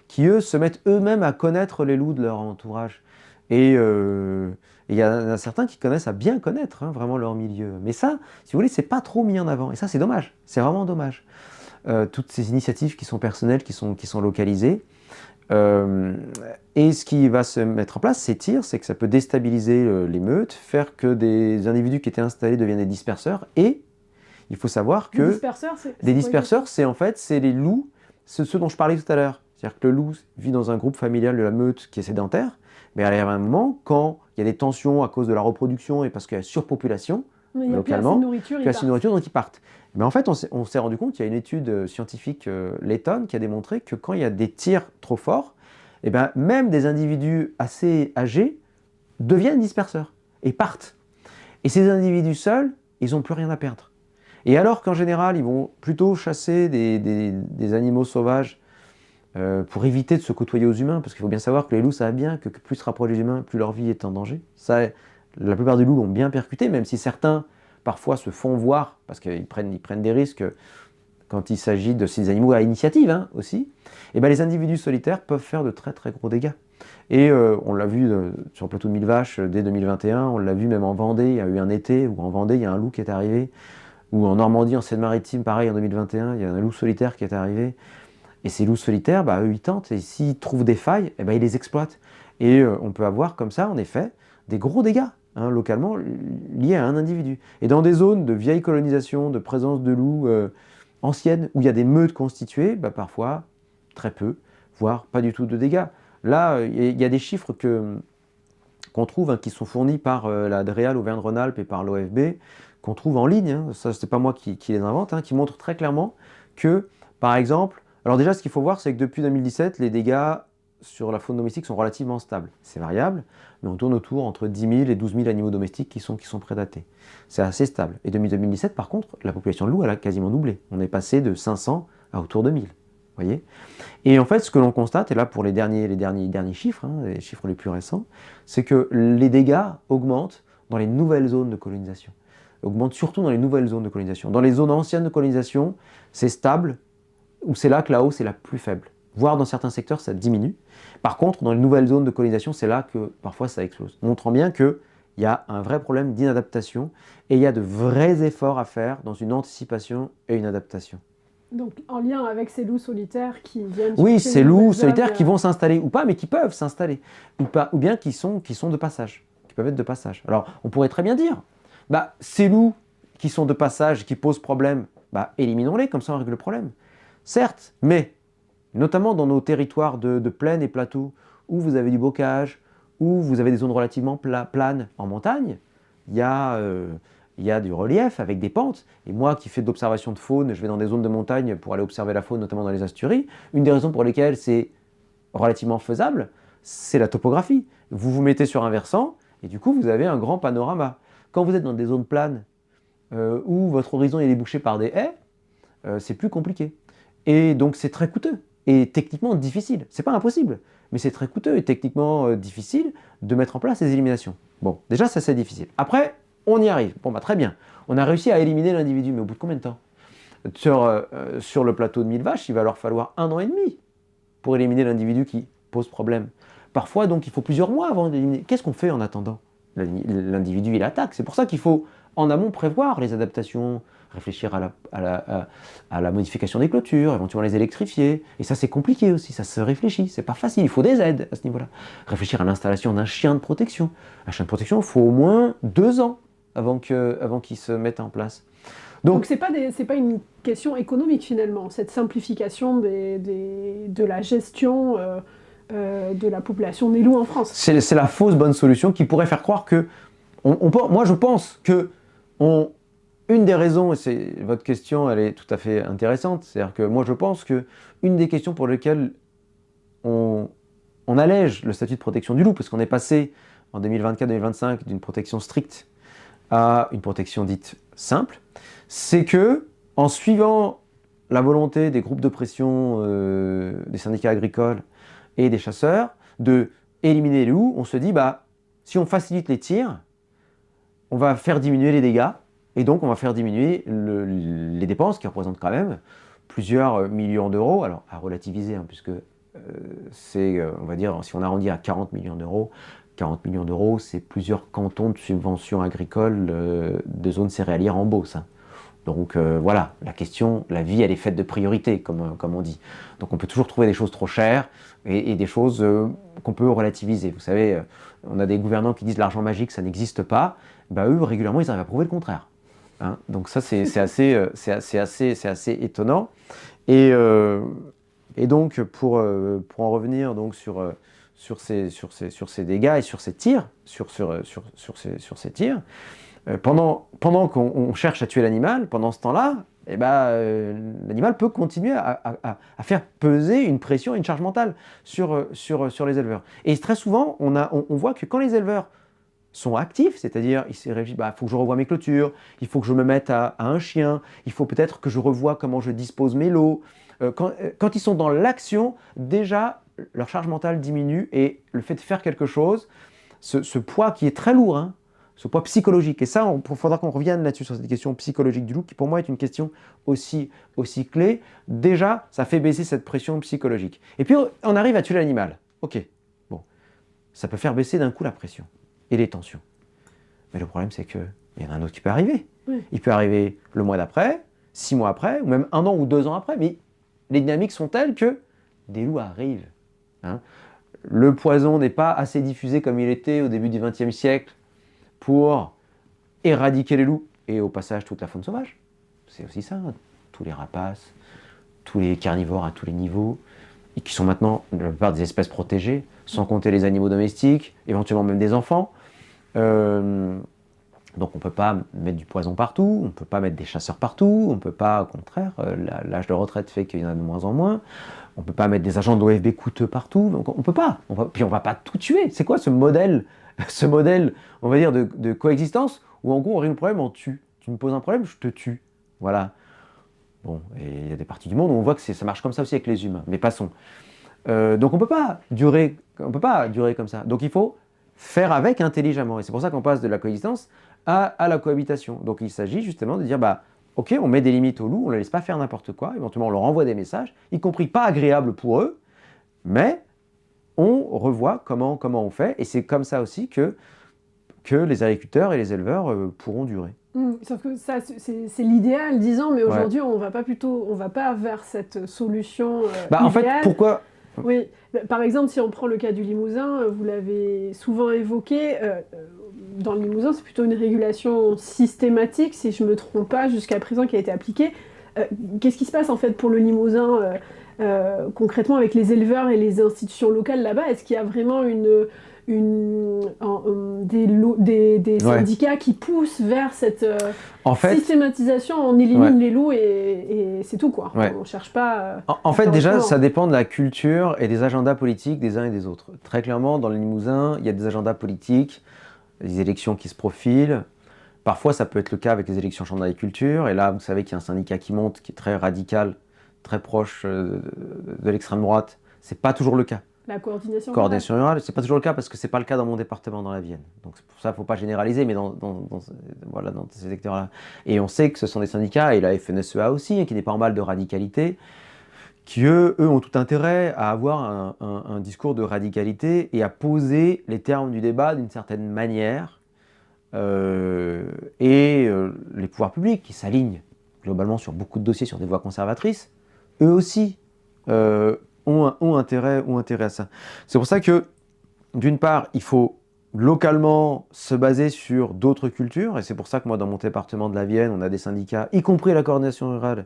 qui eux se mettent eux-mêmes à connaître les loups de leur entourage. Et il y en a certains qui connaissent à bien connaître vraiment leur milieu. Mais ça, si vous voulez, c'est pas trop mis en avant. Et ça c'est dommage, c'est vraiment dommage. Toutes ces initiatives qui sont personnelles, qui sont localisées. Et ce qui va se mettre en place, ces tirs, c'est que ça peut déstabiliser les meutes, faire que des individus qui étaient installés deviennent des disperseurs. Et il faut savoir que des disperseurs, c'est les loups, ceux dont je parlais tout à l'heure. C'est-à-dire que le loup vit dans un groupe familial de la meute qui est sédentaire, mais il y a un moment, quand il y a des tensions à cause de la reproduction et parce qu'il y a surpopulation, localement, il y a assez de nourriture, donc ils partent. Mais en fait, on s'est rendu compte, il y a une étude scientifique lettone qui a démontré que quand il y a des tirs trop forts, même des individus assez âgés deviennent disperseurs et partent. Et ces individus seuls, ils n'ont plus rien à perdre. Et alors qu'en général, ils vont plutôt chasser des animaux sauvages pour éviter de se côtoyer aux humains, parce qu'il faut bien savoir que les loups savent bien que plus ils se rapprochent des humains, plus leur vie est en danger. Ça, la plupart des loups l'ont bien percuté, même si certains parfois se font voir, parce qu'ils prennent des risques quand il s'agit de ces animaux à initiative aussi. Et les individus solitaires peuvent faire de très très gros dégâts. Et on l'a vu sur le plateau de Mille Vaches dès 2021, on l'a vu même en Vendée, il y a eu un été où en Vendée il y a un loup qui est arrivé, ou en Normandie, en Seine-Maritime, pareil en 2021, il y a un loup solitaire qui est arrivé. Et ces loups solitaires, eux ils tentent, et s'ils trouvent des failles, ils les exploitent. Et on peut avoir comme ça, en effet, des gros dégâts localement liés à un individu. Et dans des zones de vieille colonisation, de présence de loups anciennes, où il y a des meutes constituées, parfois très peu, voire pas du tout de dégâts. Là, il y a des chiffres qu'on trouve qui sont fournis par la DREAL Auvergne-Rhône-Alpes et par l'OFB, qu'on trouve en ligne, ça c'est pas moi qui les invente, qui montrent très clairement que, par exemple, alors déjà ce qu'il faut voir c'est que depuis 2017, les dégâts sur la faune domestique sont relativement stables. C'est variable, mais on tourne autour entre 10 000 et 12 000 animaux domestiques qui sont prédatés. C'est assez stable. Et depuis 2017, par contre, la population de loups, elle a quasiment doublé. On est passé de 500 à autour de 1000. Voyez. Et en fait, ce que l'on constate, et là pour les derniers chiffres, les chiffres les plus récents, c'est que les dégâts augmentent dans les nouvelles zones de colonisation. Augmentent surtout dans les nouvelles zones de colonisation. Dans les zones anciennes de colonisation, c'est stable, ou c'est là que la hausse est la plus faible. Voire dans certains secteurs, ça diminue. Par contre, dans les nouvelles zones de colonisation, c'est là que parfois ça explose. Montrant bien qu'il y a un vrai problème d'inadaptation et il y a de vrais efforts à faire dans une anticipation et une adaptation. Donc en lien avec ces loups solitaires qui viennent... Oui, ces loups solitaires qui vont s'installer ou pas, mais qui peuvent s'installer. Ou bien qui sont de passage, qui peuvent être de passage. Alors, on pourrait très bien dire, ces loups qui sont de passage, qui posent problème, éliminons-les, comme ça on règle le problème. Certes, mais notamment dans nos territoires de plaine et plateaux, où vous avez du bocage, où vous avez des zones relativement planes en montagne, il y a du relief avec des pentes. Et moi qui fais de l'observation de faune, je vais dans des zones de montagne pour aller observer la faune, notamment dans les Asturies. Une des raisons pour lesquelles c'est relativement faisable, c'est la topographie. Vous vous mettez sur un versant, Et du coup, vous avez un grand panorama. Quand vous êtes dans des zones planes, où votre horizon est débouché par des haies, c'est plus compliqué. Et donc c'est très coûteux et techniquement difficile. C'est pas impossible, mais c'est très coûteux et techniquement difficile de mettre en place ces éliminations. Bon, déjà ça c'est difficile. Après, on y arrive. Bon bah très bien. On a réussi à éliminer l'individu, mais au bout de combien de temps? Sur le plateau de 1000 vaches, il va leur falloir 1 an et demi pour éliminer l'individu qui pose problème. Parfois donc il faut plusieurs mois avant d'éliminer. Qu'est-ce qu'on fait en attendant? L'individu il attaque. C'est pour ça qu'il faut en amont prévoir les adaptations, réfléchir à la modification des clôtures, éventuellement les électrifier. Et ça, c'est compliqué aussi, ça se réfléchit, c'est pas facile, il faut des aides à ce niveau-là. Réfléchir à l'installation d'un chien de protection. Un chien de protection, il faut au moins 2 ans avant qu'il se mette en place. Donc c'est pas une question économique finalement, cette simplification de la gestion de la population des loups en France. C'est la fausse bonne solution qui pourrait faire croire que... moi, je pense que une des raisons, et votre question, elle est tout à fait intéressante, c'est-à-dire que moi je pense que une des questions pour lesquelles on allège le statut de protection du loup, parce qu'on est passé en 2024-2025 d'une protection stricte à une protection dite simple, c'est que en suivant la volonté des groupes de pression des syndicats agricoles et des chasseurs de éliminer les loups, on se dit bah si on facilite les tirs, on va faire diminuer les dégâts. Et donc, on va faire diminuer les dépenses qui représentent quand même plusieurs millions d'euros. Alors, à relativiser, hein, puisque c'est, on va dire, si on arrondit à 40 millions d'euros, c'est plusieurs cantons de subventions agricoles de zones céréalières en Beauce. Hein. Donc voilà, la vie, elle est faite de priorités, comme on dit. Donc on peut toujours trouver des choses trop chères et des choses qu'on peut relativiser. Vous savez, on a des gouvernants qui disent l'argent magique, ça n'existe pas. Bah, eux, régulièrement, ils arrivent à prouver le contraire. Hein, donc ça, c'est assez étonnant. Et donc, pour en revenir donc, sur ces dégâts et sur ces tirs, pendant qu'on cherche à tuer l'animal, pendant ce temps-là, eh l'animal peut continuer à faire peser une pression et une charge mentale sur les éleveurs. Et très souvent, on voit que quand les éleveurs sont actifs, c'est-à-dire il faut que je revoie mes clôtures, il faut que je me mette à un chien, il faut peut-être que je revoie comment je dispose mes lots. Quand ils sont dans l'action, déjà leur charge mentale diminue et le fait de faire quelque chose, ce poids qui est très lourd, hein, ce poids psychologique, et ça il faudra qu'on revienne là-dessus sur cette question psychologique du loup qui pour moi est une question aussi clé. Déjà, ça fait baisser cette pression psychologique. Et puis on arrive à tuer l'animal. Ok, bon, ça peut faire baisser d'un coup la pression et les tensions. Mais le problème, c'est qu'il y en a un autre qui peut arriver. Oui. Il peut arriver le mois d'après, 6 mois après, ou même 1 an ou 2 ans après. Mais les dynamiques sont telles que des loups arrivent. Hein. Le poison n'est pas assez diffusé comme il était au début du XXe siècle pour éradiquer les loups et au passage toute la faune sauvage. C'est aussi ça, hein. Tous les rapaces, tous les carnivores à tous les niveaux, et qui sont maintenant la plupart des espèces protégées, sans compter les animaux domestiques, éventuellement même des enfants. Donc on ne peut pas mettre du poison partout, on ne peut pas mettre des chasseurs partout, on ne peut pas, au contraire, l'âge de retraite fait qu'il y en a de moins en moins, on ne peut pas mettre des agents de l'OFB coûteux partout, donc on ne peut pas, puis on ne va pas tout tuer. C'est quoi ce modèle, on va dire, de coexistence, où en gros on règle le problème, on tue. Tu me poses un problème, je te tue. Voilà. Bon, et il y a des parties du monde où on voit que ça marche comme ça aussi avec les humains, mais passons. Donc on ne peut pas durer comme ça. Donc il faut faire avec intelligemment. Et c'est pour ça qu'on passe de la coexistence à la cohabitation. Donc il s'agit justement de dire, ok, on met des limites aux loups, on ne les laisse pas faire n'importe quoi, éventuellement on leur envoie des messages, y compris pas agréables pour eux, mais on revoit comment on fait, et c'est comme ça aussi que les agriculteurs et les éleveurs pourront durer. Sauf que ça, c'est l'idéal, disons, mais aujourd'hui, on va pas vers cette solution idéale. En fait, pourquoi? Oui, par exemple, si on prend le cas du Limousin, vous l'avez souvent évoqué, dans le Limousin, c'est plutôt une régulation systématique, si je ne me trompe pas, jusqu'à présent, qui a été appliquée. Qu'est-ce qui se passe en fait pour le Limousin concrètement avec les éleveurs et les institutions locales là-bas? Est-ce qu'il y a vraiment des syndicats qui poussent vers cette systématisation? On élimine les loups et c'est tout, quoi. On ne cherche pas... en fait, déjà, ça dépend de la culture et des agendas politiques des uns et des autres. Très clairement, dans le Limousin, il y a des agendas politiques des élections qui se profilent. Parfois, ça peut être le cas avec les élections chambre d'agriculture. Et là, vous savez qu'il y a un syndicat qui monte, qui est très radical, très proche de l'extrême droite. C'est pas toujours le cas. La coordination Coordination rurale, c'est pas toujours le cas parce que c'est pas le cas dans mon département, dans la Vienne. Donc c'est pour ça qu'il ne faut pas généraliser, mais voilà, dans ces secteurs-là. Et on sait que ce sont des syndicats, et la FNSEA aussi, hein, qui n'est pas en mal de radicalité, qui eux ont tout intérêt à avoir un discours de radicalité et à poser les termes du débat d'une certaine manière. Les pouvoirs publics qui s'alignent globalement sur beaucoup de dossiers, sur des voies conservatrices, eux aussi ont intérêt à ça. C'est pour ça que, d'une part, il faut localement se baser sur d'autres cultures, et c'est pour ça que moi, dans mon département de la Vienne, on a des syndicats, y compris la coordination rurale,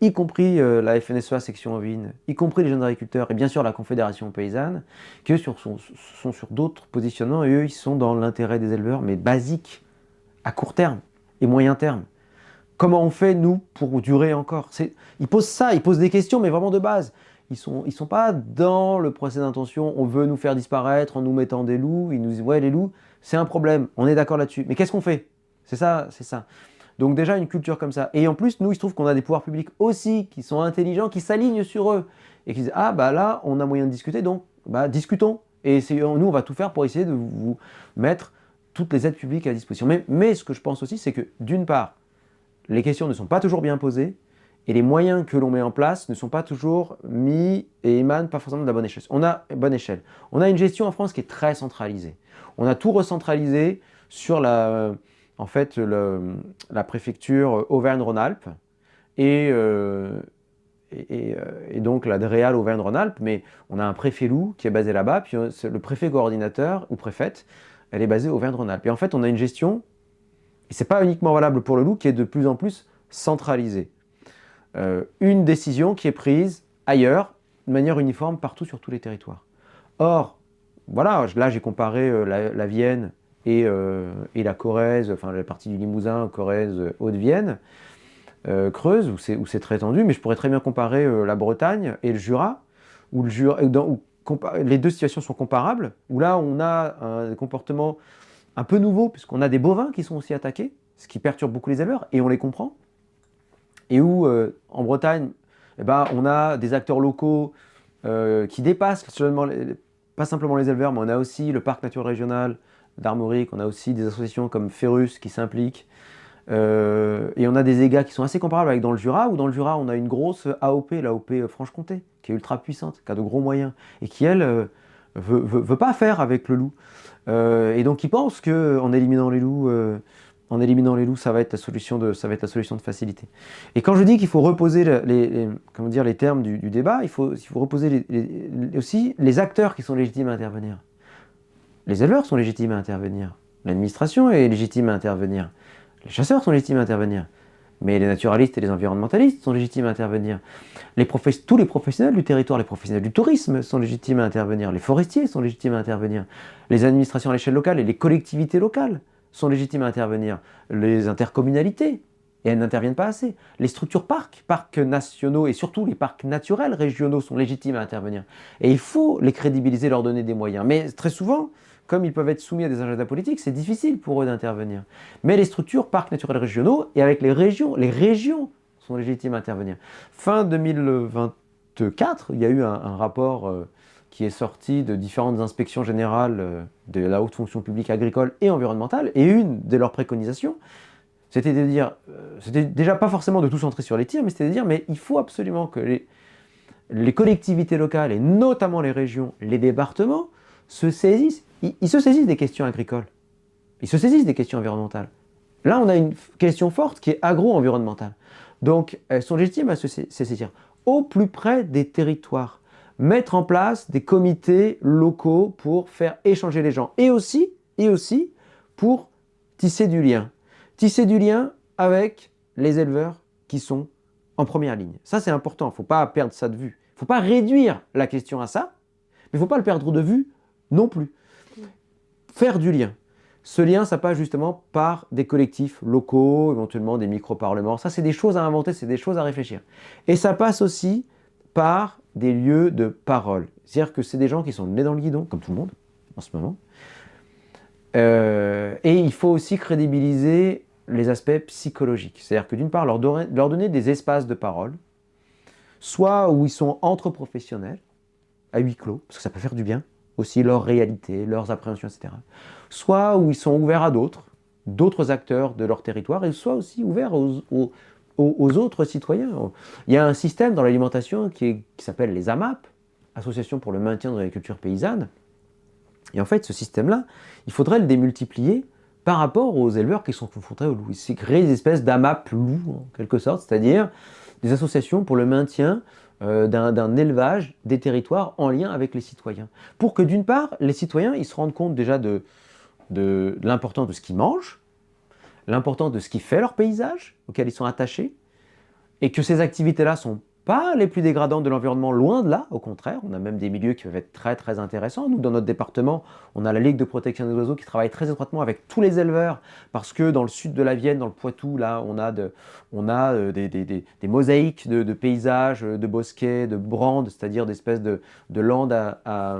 y compris la FNSEA section ovine, y compris les jeunes agriculteurs, et bien sûr la Confédération paysanne, qui eux sont sur d'autres positionnements, et eux, ils sont dans l'intérêt des éleveurs, mais basiques, à court terme et moyen terme. Comment on fait, nous, pour durer encore? Ils posent des questions, mais vraiment de base. Ils sont pas dans le procès d'intention, on veut nous faire disparaître en nous mettant des loups, ils nous disent, ouais, les loups, c'est un problème, on est d'accord là-dessus. Mais qu'est-ce qu'on fait? C'est ça. Donc déjà, une culture comme ça. Et en plus, nous, il se trouve qu'on a des pouvoirs publics aussi, qui sont intelligents, qui s'alignent sur eux. Et qui disent, ah, bah là, on a moyen de discuter, donc, bah, discutons. Et nous, on va tout faire pour essayer de vous mettre toutes les aides publiques à disposition. Mais ce que je pense aussi, c'est que, d'une part, les questions ne sont pas toujours bien posées, et les moyens que l'on met en place ne sont pas toujours mis et émanent pas forcément de la bonne échelle. On a une gestion en France qui est très centralisée. On a tout recentralisé sur la préfecture Auvergne-Rhône-Alpes et donc la DREAL Auvergne-Rhône-Alpes, mais on a un préfet loup qui est basé là-bas, puis le préfet coordinateur ou préfète, elle est basée Auvergne-Rhône-Alpes. Et en fait, on a une gestion, et c'est pas uniquement valable pour le loup, qui est de plus en plus centralisée. Une décision qui est prise ailleurs, de manière uniforme, partout sur tous les territoires. Or, voilà, là j'ai comparé la Vienne et la Corrèze, enfin la partie du Limousin, Corrèze, Haute-Vienne, Creuse, où c'est très tendu, mais je pourrais très bien comparer la Bretagne et le Jura, où les deux situations sont comparables, où là on a un comportement un peu nouveau, puisqu'on a des bovins qui sont aussi attaqués, ce qui perturbe beaucoup les éleveurs, et on les comprend. Et où, en Bretagne, on a des acteurs locaux qui dépassent pas simplement les éleveurs, mais on a aussi le parc naturel régional d'Armorique, on a aussi des associations comme Ferrus qui s'impliquent, et on a des EGA qui sont assez comparables avec dans le Jura, où dans le Jura, on a une grosse AOP, l'AOP Franche-Comté, qui est ultra puissante, qui a de gros moyens, et qui, elle, veut pas faire avec le loup. Et donc, ils pensent qu'en éliminant les loups, ça va être la solution de facilité. Et quand je dis qu'il faut reposer les termes du débat, il faut reposer aussi les acteurs qui sont légitimes à intervenir. Les éleveurs sont légitimes à intervenir. L'administration est légitime à intervenir. Les chasseurs sont légitimes à intervenir. Mais les naturalistes et les environnementalistes sont légitimes à intervenir. Tous les professionnels du territoire, les professionnels du tourisme sont légitimes à intervenir. Les forestiers sont légitimes à intervenir. Les administrations à l'échelle locale et les collectivités locales sont légitimes à intervenir. Les intercommunalités, et elles n'interviennent pas assez. Les structures parcs nationaux et surtout les parcs naturels régionaux sont légitimes à intervenir. Et il faut les crédibiliser, leur donner des moyens. Mais très souvent, comme ils peuvent être soumis à des agendas politiques, c'est difficile pour eux d'intervenir. Mais les structures parcs naturels régionaux et avec les régions sont légitimes à intervenir. Fin 2024, il y a eu un rapport qui est sorti de différentes inspections générales de la haute fonction publique agricole et environnementale, et une de leurs préconisations, c'était de dire, c'était déjà pas forcément de tout centrer sur les tirs, mais c'était de dire, mais il faut absolument que les collectivités locales, et notamment les régions, les départements, se saisissent des questions agricoles, ils se saisissent des questions environnementales. Là, on a une question forte qui est agro-environnementale. Donc, elles sont légitimes à se saisir au plus près des territoires. Mettre en place des comités locaux pour faire échanger les gens. Et aussi pour tisser du lien. Tisser du lien avec les éleveurs qui sont en première ligne. Ça, c'est important. Il ne faut pas perdre ça de vue. Il ne faut pas réduire la question à ça, mais il ne faut pas le perdre de vue non plus. Faire du lien. Ce lien, ça passe justement par des collectifs locaux, éventuellement des micro-parlements. Ça, c'est des choses à inventer, c'est des choses à réfléchir. Et ça passe aussi par des lieux de parole. C'est-à-dire que c'est des gens qui sont nés dans le guidon, comme tout le monde, en ce moment, Et il faut aussi crédibiliser les aspects psychologiques. C'est-à-dire que d'une part, leur donner des espaces de parole, soit où ils sont entre professionnels, à huis clos, parce que ça peut faire du bien, aussi leur réalité, leurs appréhensions, etc. Soit où ils sont ouverts à d'autres acteurs de leur territoire, et soit aussi ouverts aux autres citoyens. Il y a un système dans l'alimentation qui s'appelle les AMAP, Associations pour le maintien de l'agriculture paysanne. Et en fait, ce système-là, il faudrait le démultiplier par rapport aux éleveurs qui sont confrontés aux loups. C'est créer des espèces d'AMAP loups, en quelque sorte, c'est-à-dire des associations pour le maintien d'un élevage des territoires en lien avec les citoyens. Pour que d'une part, les citoyens ils se rendent compte déjà de l'importance de ce qu'ils mangent, l'importance de ce qui fait leur paysage, auquel ils sont attachés, et que ces activités-là ne sont pas les plus dégradantes de l'environnement, loin de là, au contraire. On a même des milieux qui peuvent être très très intéressants. Nous, dans notre département, on a la Ligue de protection des oiseaux qui travaille très étroitement avec tous les éleveurs, parce que dans le sud de la Vienne, dans le Poitou, là, on a des mosaïques de paysages, de bosquets, de brandes, c'est-à-dire d'espèces de landes à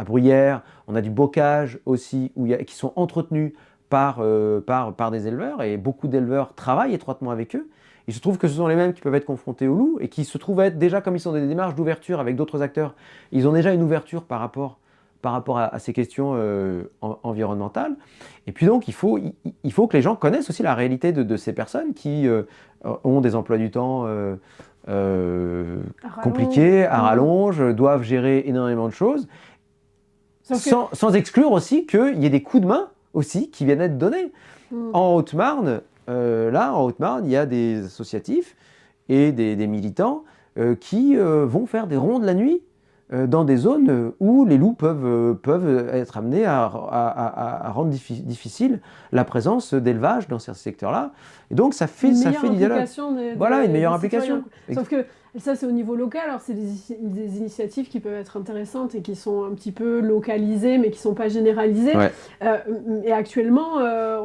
bruyère. On a du bocage aussi, qui sont entretenus par des éleveurs, et beaucoup d'éleveurs travaillent étroitement avec eux. Il se trouve que ce sont les mêmes qui peuvent être confrontés aux loups et qui se trouvent être déjà, comme ils sont dans des démarches d'ouverture avec d'autres acteurs, ils ont déjà une ouverture par rapport à ces questions environnementales. Et puis donc, il faut que les gens connaissent aussi la réalité de ces personnes qui ont des emplois du temps compliqués, à rallonge, doivent gérer énormément de choses, sans exclure aussi qu'il y ait des coups de main aussi qui viennent être donnés. En Haute-Marne, en Haute-Marne, il y a des associatifs et des militants qui vont faire des rondes la nuit dans des zones où les loups peuvent être amenés à rendre difficile la présence d'élevage dans ces secteurs-là. Et donc ça fait du dialogue. Voilà, une meilleure implication. Sauf que ça, c'est au niveau local. Alors, c'est des initiatives qui peuvent être intéressantes et qui sont un petit peu localisées, mais qui ne sont pas généralisées. Ouais. Et actuellement,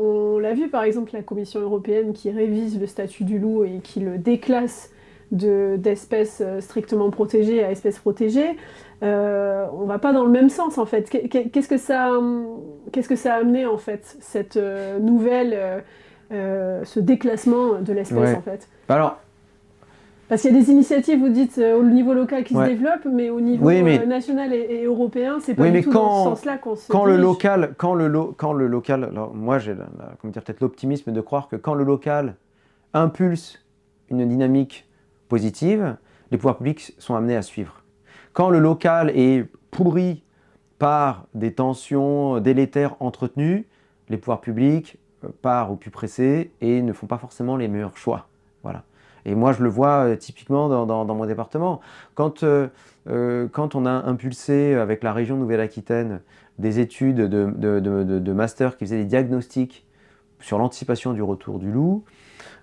on l'a vu, par exemple, la Commission européenne qui révise le statut du loup et qui le déclasse d'espèces strictement protégées à espèces protégées. On ne va pas dans le même sens, en fait. Qu'est-ce que ça a amené, en fait, cette nouvelle... ce déclassement de l'espèce, en fait. Alors, parce qu'il y a des initiatives, vous dites, au niveau local qui se développent, mais au niveau national et européen, c'est pas du tout dans ce sens-là qu'on se dirige. Quand le local, alors moi j'ai peut-être l'optimisme de croire que quand le local impulse une dynamique positive, les pouvoirs publics sont amenés à suivre. Quand le local est pourri par des tensions délétères entretenues, les pouvoirs publics partent au plus pressé et ne font pas forcément les meilleurs choix. Voilà. Et moi, je le vois typiquement dans mon département. Quand on a impulsé avec la région Nouvelle-Aquitaine des études de master qui faisaient des diagnostics sur l'anticipation du retour du loup,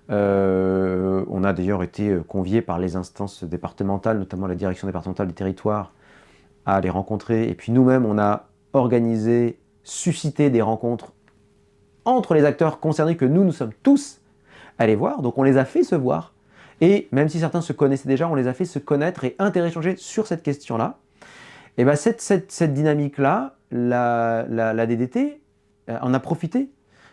on a d'ailleurs été conviés par les instances départementales, notamment la direction départementale des territoires, à les rencontrer. Et puis nous-mêmes, on a organisé, suscité des rencontres entre les acteurs concernés que nous sommes tous allés voir. Donc on les a fait se voir. Et même si certains se connaissaient déjà, on les a fait se connaître et interéchanger sur cette question-là. Et bien cette dynamique-là, la DDT en a profité.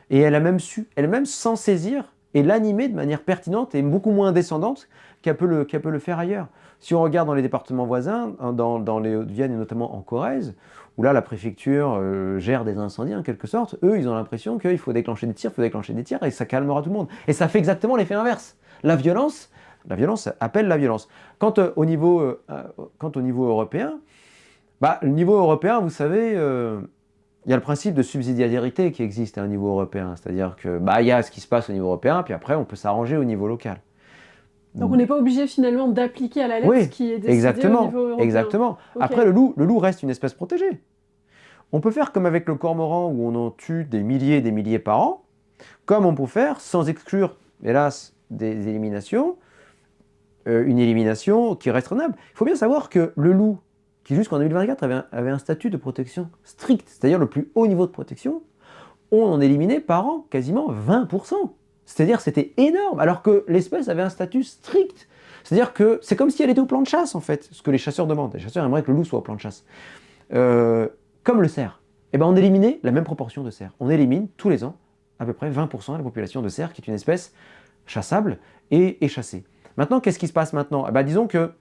Et elle a même su, elle-même s'en saisir et l'animer de manière pertinente et beaucoup moins descendante qu'elle peut le faire ailleurs. Si on regarde dans les départements voisins, dans les Hauts-de-Vienne et notamment en Corrèze, où là la préfecture gère des incendies en quelque sorte, eux ils ont l'impression qu'il faut déclencher des tirs et ça calmera tout le monde. Et ça fait exactement l'effet inverse. La violence appelle la violence. Quant au niveau européen, le niveau européen, vous savez, il y a le principe de subsidiarité qui existe à un niveau européen. C'est-à-dire que il y a ce qui se passe au niveau européen, puis après on peut s'arranger au niveau local. Donc on n'est pas obligé finalement d'appliquer à la lettre ce qui est décidé au niveau européen. Exactement. Okay. Après, le loup reste une espèce protégée. On peut faire comme avec le cormoran où on en tue des milliers par an, comme on peut faire, sans exclure, hélas, des éliminations, une élimination qui reste raisonnable. Il faut bien savoir que le loup, qui jusqu'en 2024 avait un statut de protection strict, c'est-à-dire le plus haut niveau de protection, on en éliminait par an quasiment 20%. C'est-à-dire c'était énorme, alors que l'espèce avait un statut strict. C'est-à-dire que c'est comme si elle était au plan de chasse, en fait, ce que les chasseurs demandent. Les chasseurs aimeraient que le loup soit au plan de chasse. Comme le cerf. eh ben, on éliminait la même proportion de cerfs. On élimine tous les ans à peu près 20% de la population de cerfs, qui est une espèce chassable et chassée. Maintenant, qu'est-ce qui se passe maintenant? Eh ben, disons que,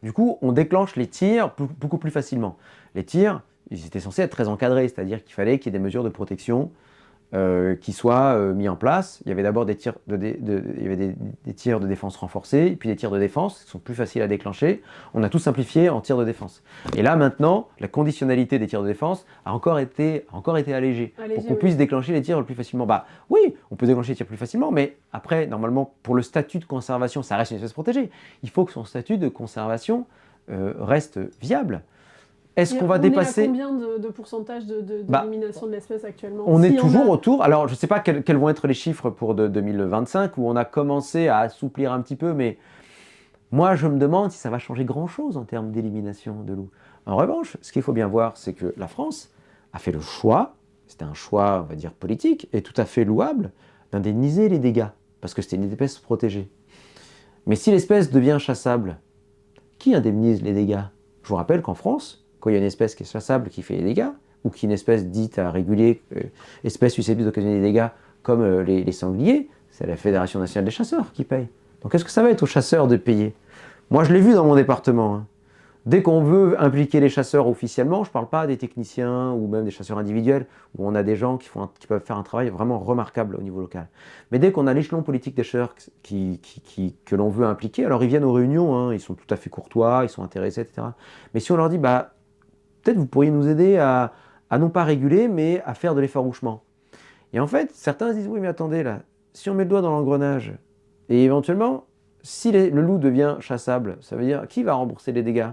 du coup, on déclenche les tirs beaucoup plus facilement. Les tirs, ils étaient censés être très encadrés, c'est-à-dire qu'il fallait qu'il y ait des mesures de protection qui soient mis en place. Il y avait d'abord des tirs il y avait des tirs de défense renforcés, et puis des tirs de défense qui sont plus faciles à déclencher. On a tout simplifié en tirs de défense. Et là, maintenant, la conditionnalité des tirs de défense a encore été allégée pour qu'on puisse déclencher les tirs le plus facilement. Bah oui, on peut déclencher les tirs plus facilement, mais après, normalement, pour le statut de conservation, ça reste une espèce protégée. Il faut que son statut de conservation reste viable. Est-ce qu'on va dépasser... On est à combien de pourcentage d'élimination de l'espèce actuellement? On est toujours autour. Alors, je ne sais pas quels vont être les chiffres pour 2025, où on a commencé à assouplir un petit peu, mais moi, je me demande si ça va changer grand-chose en termes d'élimination de loups. En revanche, ce qu'il faut bien voir, c'est que la France a fait le choix, c'était un choix, on va dire, politique, et tout à fait louable, d'indemniser les dégâts, parce que c'était une espèce protégée. Mais si l'espèce devient chassable, qui indemnise les dégâts? Je vous rappelle qu'en France, quand il y a une espèce qui est chassable qui fait des dégâts, ou qu'une espèce dite à réguler, espèce susceptible d'occasionner des dégâts, comme les sangliers, c'est la Fédération nationale des chasseurs qui paye. Donc est-ce que ça va être aux chasseurs de payer? Moi je l'ai vu dans mon département. Hein. Dès qu'on veut impliquer les chasseurs officiellement, je ne parle pas des techniciens ou même des chasseurs individuels, où on a des gens qui peuvent faire un travail vraiment remarquable au niveau local. Mais dès qu'on a l'échelon politique des chasseurs que l'on veut impliquer, alors ils viennent aux réunions, hein, ils sont tout à fait courtois, ils sont intéressés, etc. Mais si on leur dit, bah, peut-être vous pourriez nous aider à non pas réguler, mais à faire de l'effarouchement. Et en fait, certains se disent, oui mais attendez là, si on met le doigt dans l'engrenage, et éventuellement, si le loup devient chassable, ça veut dire, qui va rembourser les dégâts?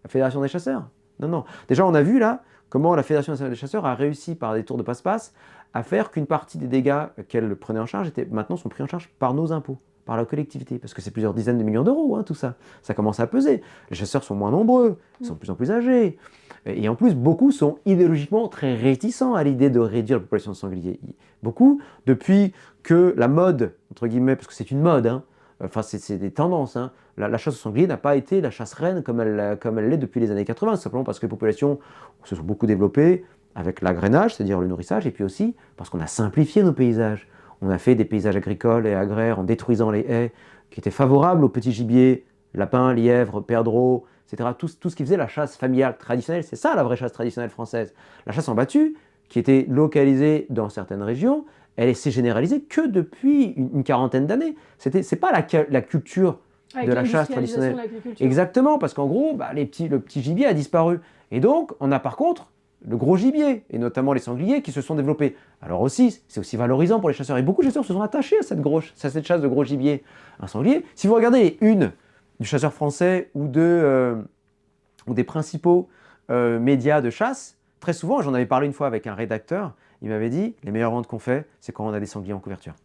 La Fédération des chasseurs? Non, non. Déjà, on a vu là comment la Fédération nationale des chasseurs a réussi par des tours de passe-passe à faire qu'une partie des dégâts qu'elle prenait en charge maintenant sont pris en charge par nos impôts, par la collectivité, parce que c'est plusieurs dizaines de millions d'euros, hein, tout ça. Ça commence à peser. Les chasseurs sont moins nombreux, ils sont de plus en plus âgés. Et en plus, beaucoup sont idéologiquement très réticents à l'idée de réduire la population de sangliers. Beaucoup, depuis que la mode, entre guillemets, parce que c'est une mode, hein, enfin c'est des tendances, hein, la chasse au sanglier n'a pas été la chasse reine comme elle l'est depuis les années 80, simplement parce que les populations se sont beaucoup développées avec l'agrainage, c'est-à-dire le nourrissage, et puis aussi parce qu'on a simplifié nos paysages. On a fait des paysages agricoles et agraires en détruisant les haies qui étaient favorables aux petits gibiers, lapins, lièvres, perdreaux, etc. Tout ce qui faisait la chasse familiale traditionnelle, c'est ça la vraie chasse traditionnelle française. La chasse en battue, qui était localisée dans certaines régions, elle s'est généralisée que depuis une quarantaine d'années. C'est pas la culture de la chasse traditionnelle. Exactement, parce qu'en gros, bah, le petit gibier a disparu. Et donc, on a par contre le gros gibier, et notamment les sangliers, qui se sont développés. Alors aussi, c'est aussi valorisant pour les chasseurs. Et beaucoup de chasseurs se sont attachés à cette chasse de gros gibier. Un sanglier, si vous regardez les unes du chasseur français ou des principaux médias de chasse, très souvent, j'en avais parlé une fois avec un rédacteur, il m'avait dit, les meilleures ventes qu'on fait, c'est quand on a des sangliers en couverture.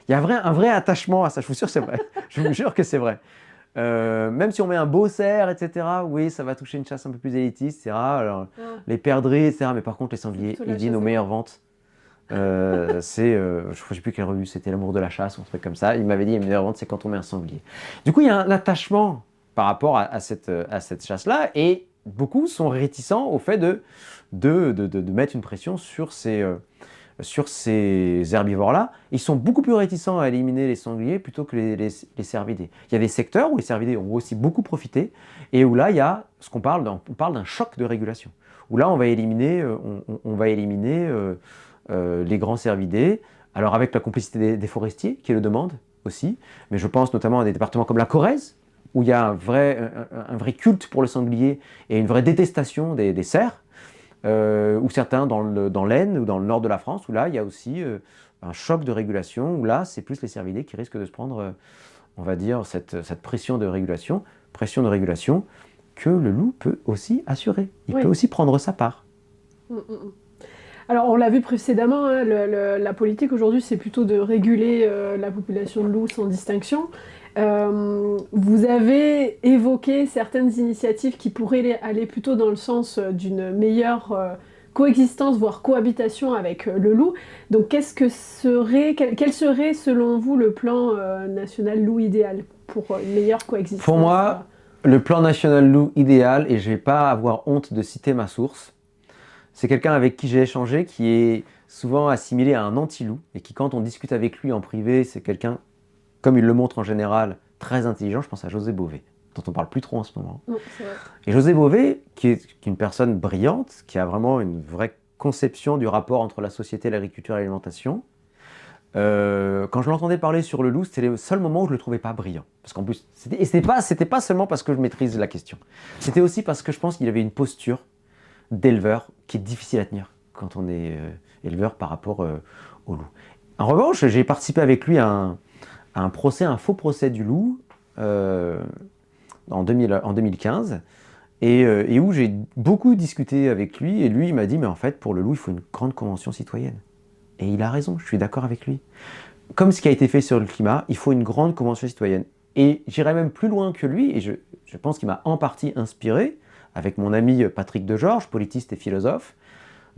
Il y a un vrai attachement à ça, je vous jure c'est vrai. Je vous jure que c'est vrai. Même si on met un beau cerf, etc., oui, ça va toucher une chasse un peu plus élitiste, etc. Alors, les perdrix, etc. Mais par contre, les sangliers, il dit nos meilleures ventes. Je ne sais plus quelle revue, c'était L'Amour de la chasse ou un truc comme ça. Il m'avait dit les meilleures ventes, c'est quand on met un sanglier. Du coup, il y a un attachement par rapport à cette chasse-là, et beaucoup sont réticents au fait de mettre une pression sur ces herbivores-là. Ils sont beaucoup plus réticents à éliminer les sangliers plutôt que les cervidés. Il y a des secteurs où les cervidés ont aussi beaucoup profité et où là, il y a on parle d'un choc de régulation. Où là, on va éliminer les grands cervidés, alors avec la complicité des forestiers qui le demandent aussi, mais je pense notamment à des départements comme la Corrèze, où il y a un vrai culte pour le sanglier et une vraie détestation des cerfs, ou certains dans l'Aisne ou dans le nord de la France, où là il y a aussi un choc de régulation, où là c'est plus les cervidés qui risquent de se prendre, on va dire, cette pression de régulation que le loup peut aussi assurer. Il peut aussi prendre sa part. Alors on l'a vu précédemment, hein, la politique aujourd'hui c'est plutôt de réguler la population de loups sans distinction. Vous avez évoqué certaines initiatives qui pourraient aller plutôt dans le sens d'une meilleure coexistence, voire cohabitation avec le loup. Donc quel serait selon vous le plan national loup idéal pour une meilleure coexistence? Pour moi, le plan national loup idéal, et je ne vais pas avoir honte de citer ma source, C'est quelqu'un avec qui j'ai échangé, qui est souvent assimilé à un anti-loup, et qui, quand on discute avec lui en privé, c'est quelqu'un, comme il le montre en général, très intelligent. Je pense à José Bové, dont on parle plus trop en ce moment. Non, c'est vrai. Et José Bové, qui est une personne brillante, qui a vraiment une vraie conception du rapport entre la société, l'agriculture et l'alimentation, quand je l'entendais parler sur le loup, c'était le seul moment où je le trouvais pas brillant. Parce qu'en plus, c'était pas seulement parce que je maîtrise la question. C'était aussi parce que je pense qu'il avait une posture d'éleveur qui est difficile à tenir quand on est éleveur par rapport au loup. En revanche, j'ai participé avec lui à un procès, un faux procès du loup en 2015 et où j'ai beaucoup discuté avec lui et lui il m'a dit mais en fait pour le loup il faut une grande convention citoyenne. Et il a raison, je suis d'accord avec lui. Comme ce qui a été fait sur le climat, il faut une grande convention citoyenne. Et j'irai même plus loin que lui, et je pense qu'il m'a en partie inspiré, avec mon ami Patrick Degeorges, politiste et philosophe,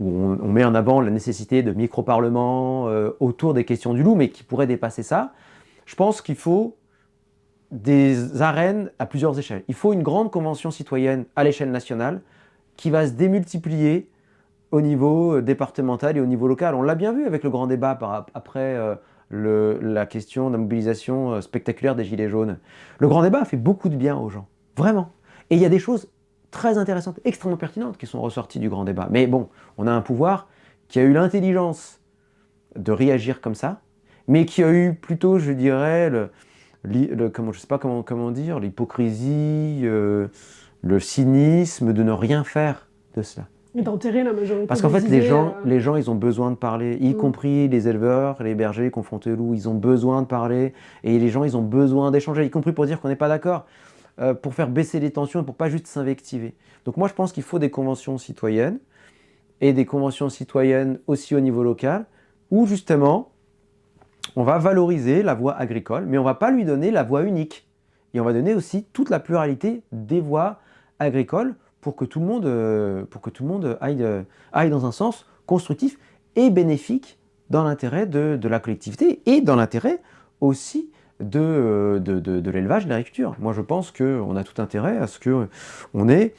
où on met en avant la nécessité de micro-parlements autour des questions du loup, mais qui pourrait dépasser ça. Je pense qu'il faut des arènes à plusieurs échelles. Il faut une grande convention citoyenne à l'échelle nationale qui va se démultiplier au niveau départemental et au niveau local. On l'a bien vu avec le grand débat après la question de la mobilisation spectaculaire des Gilets jaunes. Le grand débat a fait beaucoup de bien aux gens, vraiment. Et il y a des choses très intéressantes, extrêmement pertinentes qui sont ressorties du grand débat. Mais bon, on a un pouvoir qui a eu l'intelligence de réagir comme ça, mais qui a eu plutôt, je dirais, je ne sais pas comment dire, l'hypocrisie, le cynisme de ne rien faire de cela. Et d'enterrer la majorité. Parce qu'en fait, les gens, ils ont besoin de parler, y compris les éleveurs, les bergers confrontés au loup, ils ont besoin de parler, et les gens, ils ont besoin d'échanger, y compris pour dire qu'on n'est pas d'accord, pour faire baisser les tensions et pour pas juste s'invectiver. Donc moi, je pense qu'il faut des conventions citoyennes, et des conventions citoyennes aussi au niveau local, où justement, on va valoriser la voie agricole, mais on ne va pas lui donner la voie unique. Et on va donner aussi toute la pluralité des voies agricoles, pour que tout le monde aille dans un sens constructif et bénéfique dans l'intérêt de la collectivité et dans l'intérêt aussi de l'élevage et de l'agriculture. Moi, je pense qu'on a tout intérêt à ce qu'on ait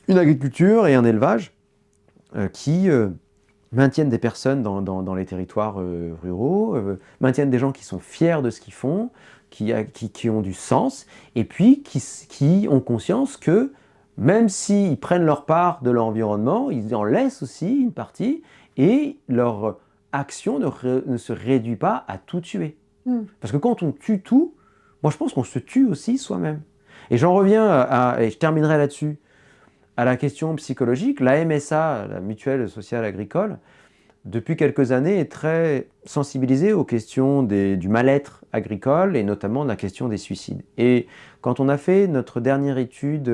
une agriculture et un élevage qui maintiennent des personnes dans les territoires ruraux, maintiennent des gens qui sont fiers de ce qu'ils font, qui ont du sens, et puis qui ont conscience que même s'ils prennent leur part de l'environnement, ils en laissent aussi une partie et leur action ne se réduit pas à tout tuer. Parce que quand on tue tout, moi je pense qu'on se tue aussi soi-même. Et j'en reviens et je terminerai là-dessus, à la question psychologique. La MSA, la Mutuelle Sociale Agricole, depuis quelques années est très sensibilisée aux questions du mal-être agricole et notamment de la question des suicides. Et quand on a fait notre dernière étude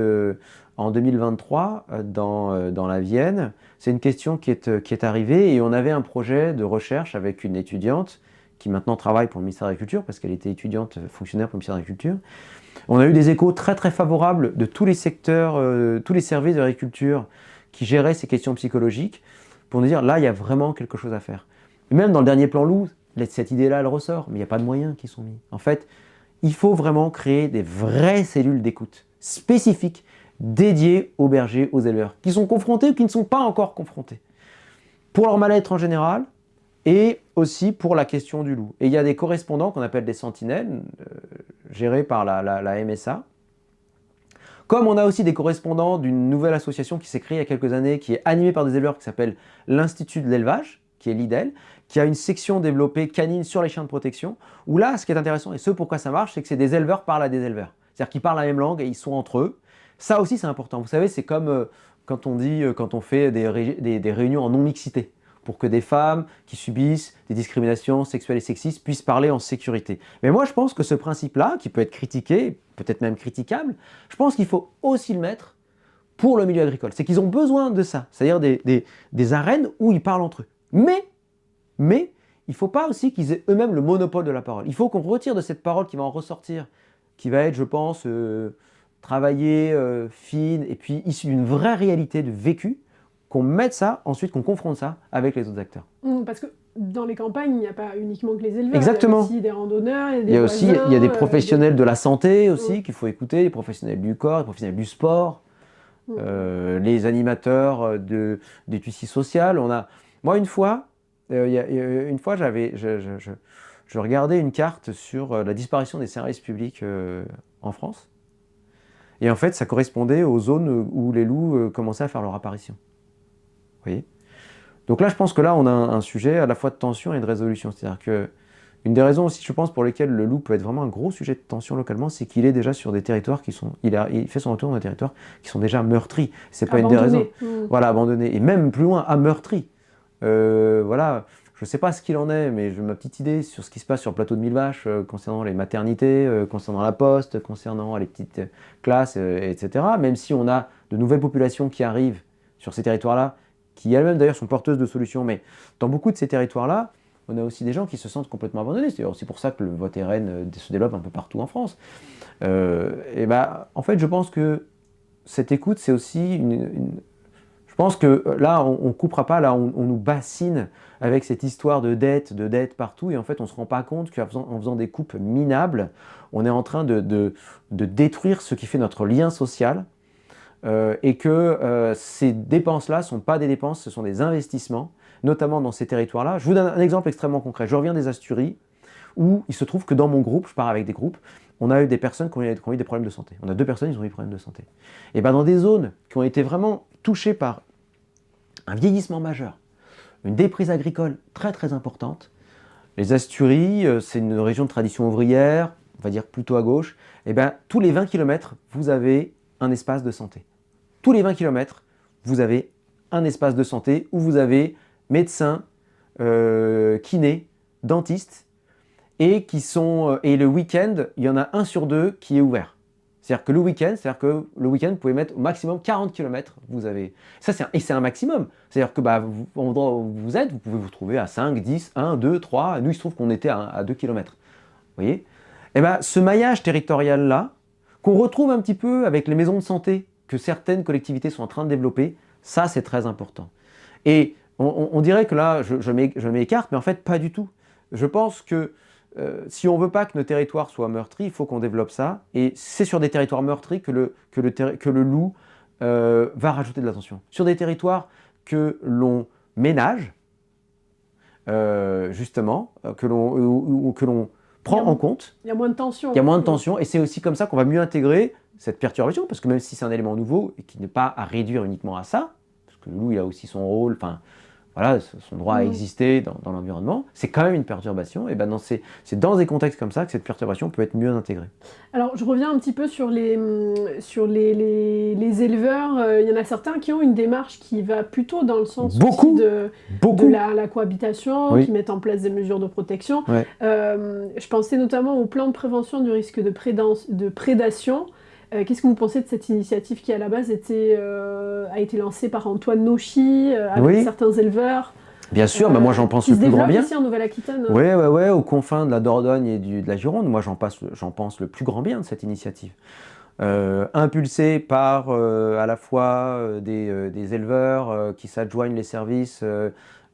en 2023 dans la Vienne, c'est une question qui est arrivée et on avait un projet de recherche avec une étudiante qui maintenant travaille pour le ministère de l'Agriculture parce qu'elle était étudiante fonctionnaire pour le ministère de l'Agriculture. On a eu des échos très très favorables de tous les secteurs, tous les services de l'agriculture qui géraient ces questions psychologiques pour nous dire là il y a vraiment quelque chose à faire. Et même dans le dernier plan loup, cette idée-là elle ressort, mais il n'y a pas de moyens qui sont mis. En fait, il faut vraiment créer des vraies cellules d'écoute spécifiques dédiées aux bergers, aux éleveurs, qui sont confrontés ou qui ne sont pas encore confrontés, pour leur mal-être en général, et aussi pour la question du loup. Et il y a des correspondants qu'on appelle des sentinelles, gérés par la MSA. Comme on a aussi des correspondants d'une nouvelle association qui s'est créée il y a quelques années, qui est animée par des éleveurs, qui s'appelle l'Institut de l'élevage, qui est l'IDEL, qui a une section développée canine sur les chiens de protection, où là, ce qui est intéressant, et ce pourquoi ça marche, c'est que c'est des éleveurs parlent à des éleveurs. C'est-à-dire qu'ils parlent la même langue et ils sont entre eux. Ça aussi, c'est important. Vous savez, c'est comme quand on fait des réunions en non-mixité, pour que des femmes qui subissent des discriminations sexuelles et sexistes puissent parler en sécurité. Mais moi, je pense que ce principe-là, qui peut être critiqué, peut-être même critiquable, je pense qu'il faut aussi le mettre pour le milieu agricole. C'est qu'ils ont besoin de ça, c'est-à-dire des arènes où ils parlent entre eux. Mais il ne faut pas aussi qu'ils aient eux-mêmes le monopole de la parole. Il faut qu'on retire de cette parole qui va en ressortir, qui va être, je pense, travaillée, fine, et puis issue d'une vraie réalité de vécu, qu'on mette ça, ensuite qu'on confronte ça avec les autres acteurs. Parce que dans les campagnes, il n'y a pas uniquement que les éleveurs, exactement. Il y a aussi des randonneurs, il y a des il y a voisins, aussi, il y a des professionnels de la santé aussi, qu'il faut écouter, les professionnels du corps, les professionnels du sport. les animateurs du tissu social. Moi, une fois, je regardais une carte sur la disparition des services publics en France. Et en fait, ça correspondait aux zones où les loups commençaient à faire leur apparition. Vous voyez ? Donc là, je pense que là, on a un sujet à la fois de tension et de résolution. C'est-à-dire que une des raisons aussi, je pense, pour lesquelles le loup peut être vraiment un gros sujet de tension localement, c'est qu'il est déjà sur des territoires il fait son retour dans des territoires qui sont déjà meurtris. C'est pas une des raisons. Voilà, abandonnés. Et même plus loin, à meurtri. Voilà, je ne sais pas ce qu'il en est, mais j'ai ma petite idée sur ce qui se passe sur le plateau de Millevaches concernant les maternités, concernant la poste, concernant les petites classes, etc. Même si on a de nouvelles populations qui arrivent sur ces territoires-là, qui elles-mêmes d'ailleurs sont porteuses de solutions, mais dans beaucoup de ces territoires-là, on a aussi des gens qui se sentent complètement abandonnés. C'est aussi pour ça que le vote RN se développe un peu partout en France. En fait, je pense que cette écoute, c'est aussi je pense que là, on ne coupera pas, là, on nous bassine avec cette histoire de dette partout, et en fait, on ne se rend pas compte qu'en faisant des coupes minables, on est en train de détruire ce qui fait notre lien social, et que ces dépenses-là ne sont pas des dépenses, ce sont des investissements, notamment dans ces territoires-là. Je vous donne un exemple extrêmement concret. Je reviens des Asturies, où il se trouve que dans mon groupe, je pars avec des groupes, on a eu des personnes qui ont eu des problèmes de santé. On a 2 personnes, ils ont eu des problèmes de santé. Et bien dans des zones qui ont été vraiment touchées par un vieillissement majeur, une déprise agricole très très importante, les Asturies, c'est une région de tradition ouvrière, on va dire plutôt à gauche, et bien tous les 20 km, vous avez un espace de santé. Tous les 20 km, vous avez un espace de santé où vous avez médecins, kinés, dentistes, et le week-end, il y en a 1 sur 2 qui est ouvert. C'est-à-dire que le week-end, vous pouvez mettre au maximum 40 km, vous avez. Et c'est un maximum. C'est-à-dire que au endroit où vous êtes, vous pouvez vous trouver à 5, 10, 1, 2, 3. Nous, il se trouve qu'on était à 2 km. Vous voyez ? Et ce maillage territorial-là, qu'on retrouve un petit peu avec les maisons de santé que certaines collectivités sont en train de développer, ça, c'est très important. Et on dirait que là, je m'écarte, mais en fait, pas du tout. Je pense que si on ne veut pas que nos territoires soient meurtris, il faut qu'on développe ça. Et c'est sur des territoires meurtris que le loup va rajouter de l'attention. Sur des territoires que l'on ménage, justement, que l'on prend en compte. Il y a moins de tension. Il y a moins de tension. Et c'est aussi comme ça qu'on va mieux intégrer cette perturbation. Parce que même si c'est un élément nouveau et qui n'est pas à réduire uniquement à ça, parce que le loup, il a aussi son rôle, voilà, son droit à exister dans l'environnement, c'est quand même une perturbation. Et c'est dans des contextes comme ça que cette perturbation peut être mieux intégrée. Alors, je reviens un petit peu sur les éleveurs. Il y en a certains qui ont une démarche qui va plutôt dans le sens aussi de la cohabitation, qui mettent en place des mesures de protection. Ouais. Je pensais notamment au plan de prévention du risque de prédation. Qu'est-ce que vous pensez de cette initiative qui, à la base, a été lancée par Antoine Nauchy, avec certains éleveurs? Bien sûr, moi j'en pense le plus grand bien. Ici en Nouvelle-Aquitaine. Oui, aux confins de la Dordogne et de la Gironde, moi j'en pense le plus grand bien de cette initiative. Impulsée par à la fois des éleveurs qui s'adjoignent les services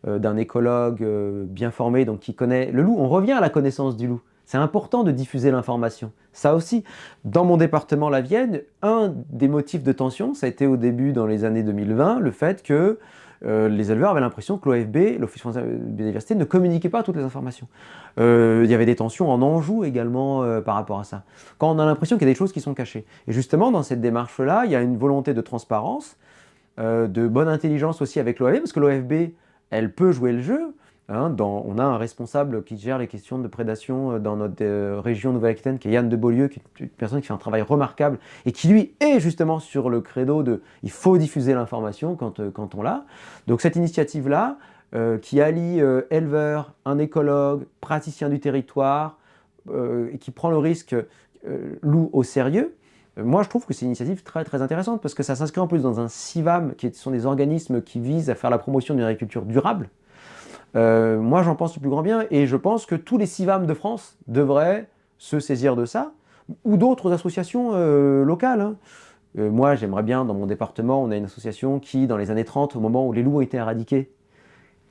d'un écologue bien formé, donc qui connaît le loup. On revient à la connaissance du loup. C'est important de diffuser l'information. Ça aussi, dans mon département, la Vienne, un des motifs de tension, ça a été au début, dans les années 2020, le fait que les éleveurs avaient l'impression que l'OFB, l'Office français de biodiversité, ne communiquait pas toutes les informations. Il y avait des tensions en Anjou également par rapport à ça. Quand on a l'impression qu'il y a des choses qui sont cachées. Et justement, dans cette démarche-là, il y a une volonté de transparence, de bonne intelligence aussi avec l'OFB, parce que l'OFB, elle peut jouer le jeu. On a un responsable qui gère les questions de prédation dans notre région Nouvelle-Aquitaine, qui est Yann de Beaulieu, qui est une personne qui fait un travail remarquable et qui, lui, est justement sur le credo de « il faut diffuser l'information quand on l'a ». Donc cette initiative-là, qui allie éleveurs, un écologue, praticien du territoire, et qui prend le risque loup au sérieux, moi je trouve que c'est une initiative très très intéressante parce que ça s'inscrit en plus dans un CIVAM, qui sont des organismes qui visent à faire la promotion d'une agriculture durable. Moi j'en pense le plus grand bien et je pense que tous les CIVAM de France devraient se saisir de ça, ou d'autres associations locales. Moi j'aimerais bien, dans mon département, on a une association qui, dans les années 30, au moment où les loups ont été éradiqués,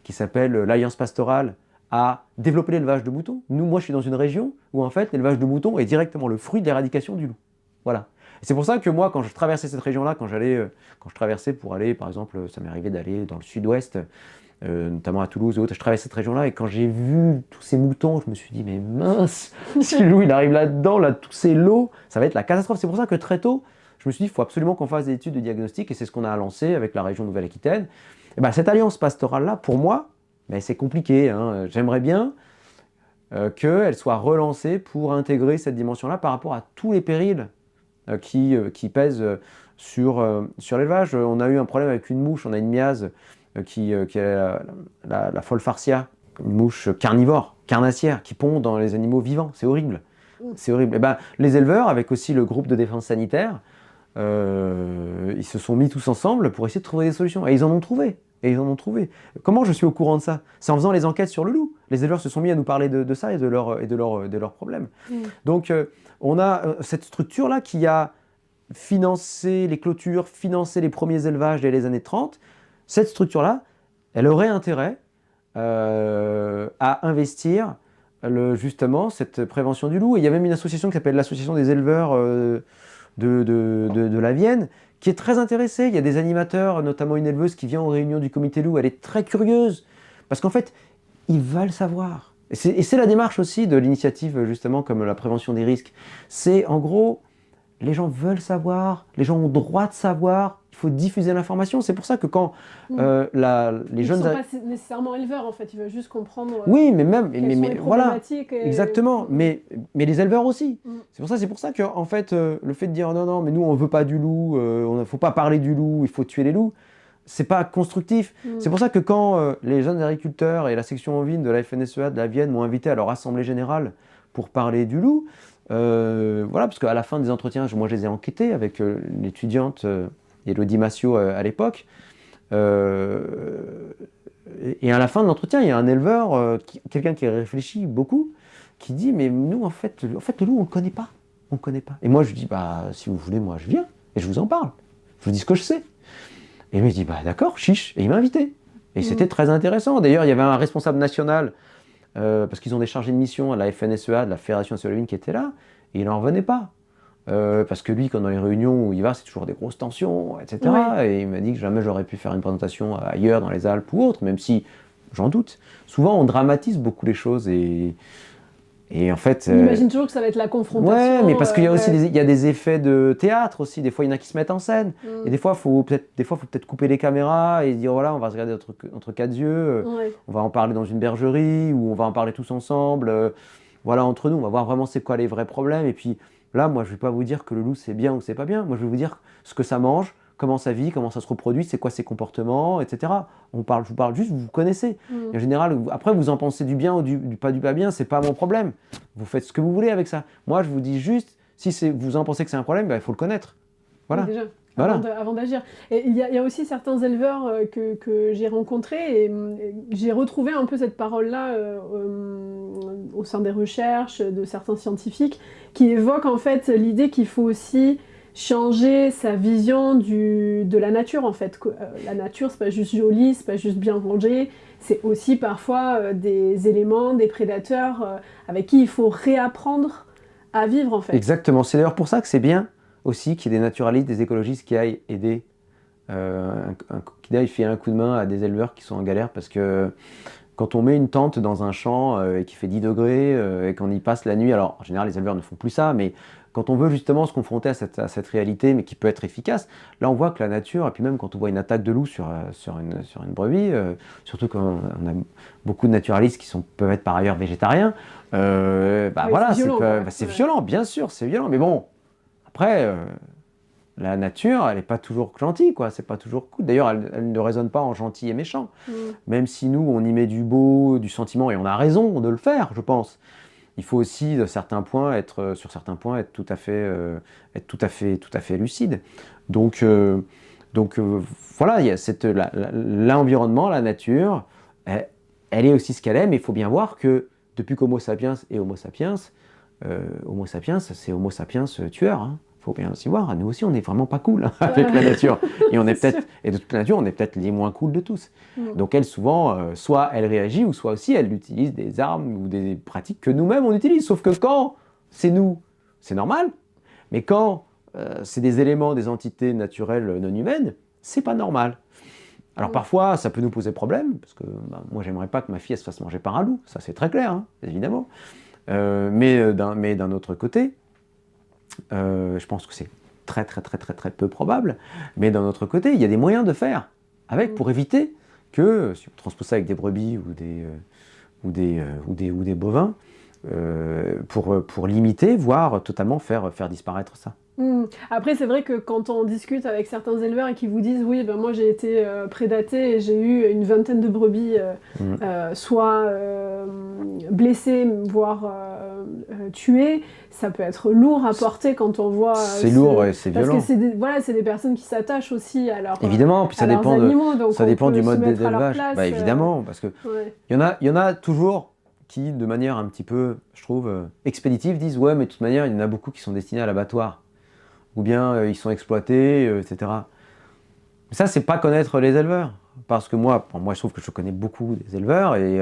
qui s'appelle l'Alliance Pastorale, a développé l'élevage de moutons. Moi je suis dans une région où en fait l'élevage de moutons est directement le fruit de l'éradication du loup. Voilà. C'est pour ça que moi, quand je traversais cette région-là, quand je traversais pour aller, par exemple, ça m'est arrivé d'aller dans le sud-ouest, notamment à Toulouse et autres, je traversais cette région-là et quand j'ai vu tous ces moutons, je me suis dit, mais mince, si le loup il arrive là-dedans, là, tous ces lots, ça va être la catastrophe. C'est pour ça que très tôt, je me suis dit, il faut absolument qu'on fasse des études de diagnostic et c'est ce qu'on a lancé avec la région Nouvelle-Aquitaine. Et ben, cette alliance pastorale-là, pour moi, mais c'est compliqué, hein. J'aimerais bien qu'elle soit relancée pour intégrer cette dimension-là par rapport à tous les périls qui pèsent sur l'élevage. On a eu un problème avec une mouche, on a une miase qui est la Folfarsia, une mouche carnivore, carnassière, qui pond dans les animaux vivants. C'est horrible. C'est horrible. Et ben, les éleveurs, avec aussi le groupe de défense sanitaire, ils se sont mis tous ensemble pour essayer de trouver des solutions. Et ils en ont trouvé. Et ils en ont trouvé. Comment je suis au courant de ça? C'est en faisant les enquêtes sur le loup. Les éleveurs se sont mis à nous parler de ça et de leurs problèmes. Donc, on a cette structure-là qui a financé les clôtures, financé les premiers élevages dès les années 30. Cette structure-là, elle aurait intérêt à investir justement cette prévention du loup. Et il y a même une association qui s'appelle l'Association des éleveurs de la Vienne, qui est très intéressée. Il y a des animateurs, notamment une éleveuse qui vient aux réunions du comité loup, elle est très curieuse, parce qu'en fait, ils veulent savoir. Et c'est la démarche aussi de l'initiative, justement, comme la prévention des risques. C'est, en gros, les gens veulent savoir, les gens ont droit de savoir, il faut diffuser l'information. C'est pour ça que quand les jeunes... Ils ne sont pas nécessairement éleveurs, en fait, ils veulent juste comprendre oui, mais même, quelles sont les problématiques. Voilà, exactement, mais les éleveurs aussi. C'est pour ça que en fait, le fait de dire non, non, mais nous on ne veut pas du loup, il ne faut pas parler du loup, il faut tuer les loups, c'est pas constructif. C'est pour ça que quand les jeunes agriculteurs et la section ovine de la FNSEA de la Vienne m'ont invité à leur assemblée générale pour parler du loup, voilà, parce qu'à la fin des entretiens, moi je les ai enquêtés avec l'étudiante Élodie Massiot à l'époque. Et à la fin de l'entretien, il y a un éleveur, quelqu'un qui réfléchit beaucoup, qui dit mais nous en fait le loup on le connaît pas, on le connaît pas. Et moi je dis bah si vous voulez moi je viens et je vous en parle, je vous dis ce que je sais. Et lui il dit bah d'accord chiche et il m'a invité. Et c'était très intéressant. D'ailleurs il y avait un responsable national parce qu'ils ont des chargés de mission à la FNSEA de la Fédération nationale ovine qui était là et il n'en revenait pas. Parce que lui, quand dans les réunions où il va, c'est toujours des grosses tensions, etc. Ouais. Et il m'a dit que jamais j'aurais pu faire une présentation ailleurs, dans les Alpes ou autre, même si j'en doute. Souvent, on dramatise beaucoup les choses et en fait... On imagine toujours que ça va être la confrontation. Ouais, mais parce qu'il y a aussi il y a des effets de théâtre aussi. Des fois, il y en a qui se mettent en scène. Et des fois, il faut peut-être couper les caméras et dire voilà, on va se regarder entre quatre yeux, on va en parler dans une bergerie ou on va en parler tous ensemble. Voilà, entre nous, on va voir vraiment c'est quoi les vrais problèmes. Et puis... Là, moi, je ne vais pas vous dire que le loup, c'est bien ou c'est pas bien. Moi, je vais vous dire ce que ça mange, comment ça vit, comment ça se reproduit, c'est quoi ses comportements, etc. Je vous parle juste, vous connaissez. En général, après, vous en pensez du bien ou du pas bien, c'est pas mon problème. Vous faites ce que vous voulez avec ça. Moi, je vous dis juste, si vous en pensez que c'est un problème, il faut le connaître. Voilà. Oui, déjà. Avant d'agir. Et il y a aussi certains éleveurs que j'ai rencontrés et j'ai retrouvé un peu cette parole-là au sein des recherches de certains scientifiques qui évoquent en fait l'idée qu'il faut aussi changer sa vision de la nature en fait. La nature, c'est pas juste joli, c'est pas juste bien rangé, c'est aussi parfois des éléments, des prédateurs avec qui il faut réapprendre à vivre en fait. Exactement, c'est d'ailleurs pour ça que c'est bien aussi qu'il y ait des naturalistes, des écologistes qui aillent aider, qui aillent filer un coup de main à des éleveurs qui sont en galère parce que quand on met une tente dans un champ et qui fait 10 degrés et qu'on y passe la nuit, alors en général les éleveurs ne font plus ça, mais quand on veut justement se confronter à cette réalité, mais qui peut être efficace, là on voit que la nature, et puis même quand on voit une attaque de loup sur une brebis, surtout quand on a beaucoup de naturalistes qui peuvent être par ailleurs végétariens, Oui, voilà, c'est violent, bien sûr, c'est violent, mais bon, après, la nature, elle n'est pas toujours gentille, quoi. C'est pas toujours cool. D'ailleurs, elle ne raisonne pas en gentil et méchant. Même si nous, on y met du beau, du sentiment, et on a raison de le faire, je pense. Il faut aussi, sur certains points, être tout à fait lucide. Donc voilà, il y a l'environnement, la nature, elle est aussi ce qu'elle est, mais il faut bien voir que depuis qu'Homo sapiens est Homo sapiens, c'est Homo sapiens tueur. Hein. Faut bien aussi voir, nous aussi on n'est vraiment pas cool avec la nature. Et de toute la nature, on est peut-être les moins cool de tous. Donc elle, souvent, soit elle réagit, ou soit aussi elle utilise des armes ou des pratiques que nous-mêmes on utilise. Sauf que quand c'est nous, c'est normal. Mais quand c'est des éléments, des entités naturelles non humaines, c'est pas normal. Alors parfois, ça peut nous poser problème, parce que moi, j'aimerais pas que ma fille elle se fasse manger par un loup, ça c'est très clair, hein, évidemment. Mais d'un autre côté, je pense que c'est très peu probable, mais d'un autre côté, il y a des moyens de faire avec pour éviter que, si on transpose ça avec des brebis ou des bovins, pour limiter, voire totalement faire disparaître ça. Après, c'est vrai que quand on discute avec certains éleveurs et qu'ils vous disent oui, ben moi j'ai été prédaté et j'ai eu une vingtaine de brebis soit blessées, voire tuées, ça peut être lourd à porter quand on voit. C'est lourd et c'est violent. Parce que c'est des personnes qui s'attachent aussi à leurs évidemment, puis ça dépend animaux, donc ça dépend du mode d'élevage. Place, évidemment, parce que il y en a toujours qui, de manière un petit peu, je trouve, expéditive, disent ouais, mais de toute manière, il y en a beaucoup qui sont destinés à l'abattoir. Ou bien ils sont exploités, etc. Ça, c'est pas connaître les éleveurs. Parce que moi, je trouve que je connais beaucoup des éleveurs et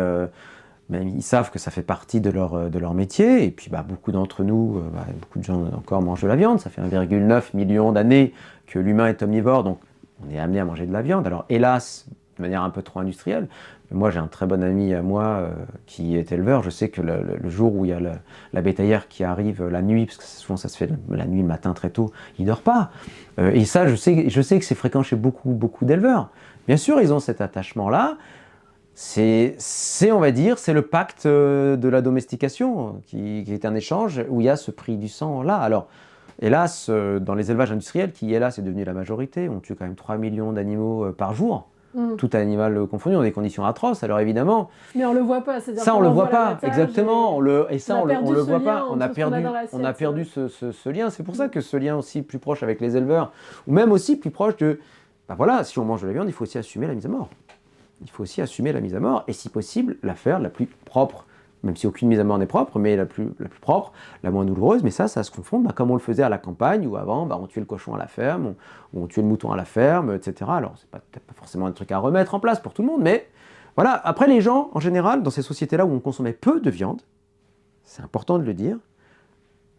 même ils savent que ça fait partie de leur métier. Et puis beaucoup d'entre nous, beaucoup de gens encore mangent de la viande. Ça fait 1,9 million d'années que l'humain est omnivore, donc on est amené à manger de la viande. Alors hélas, de manière un peu trop industrielle. Moi, j'ai un très bon ami à moi qui est éleveur. Je sais que le jour où il y a la bétaillère qui arrive la nuit, parce que souvent ça se fait la nuit, le matin très tôt, il ne dort pas. Et ça, je sais que c'est fréquent chez beaucoup d'éleveurs. Bien sûr, ils ont cet attachement-là. C'est on va dire, c'est le pacte de la domestication, qui est un échange où il y a ce prix du sang-là. Alors, hélas, dans les élevages industriels, qui hélas est devenu la majorité, on tue quand même 3 millions d'animaux par jour. Tout animal confondu, dans des conditions atroces, alors évidemment. Mais on le voit pas, c'est-à-dire ça on le voit pas, exactement. On le voit pas. On a perdu ce lien. C'est pour ça que ce lien aussi plus proche avec les éleveurs, ou même aussi plus proche de, voilà, si on mange de la viande, il faut aussi assumer la mise à mort. Il faut aussi assumer la mise à mort et si possible la faire la plus propre. Même si aucune mise à mort n'est propre, mais la plus propre, la moins douloureuse, mais ça se confond, comme on le faisait à la campagne, où avant, on tuait le cochon à la ferme, on tuait le mouton à la ferme, etc. Alors, c'est peut-être pas forcément un truc à remettre en place pour tout le monde, mais voilà. Après, les gens, en général, dans ces sociétés-là où on consommait peu de viande, c'est important de le dire,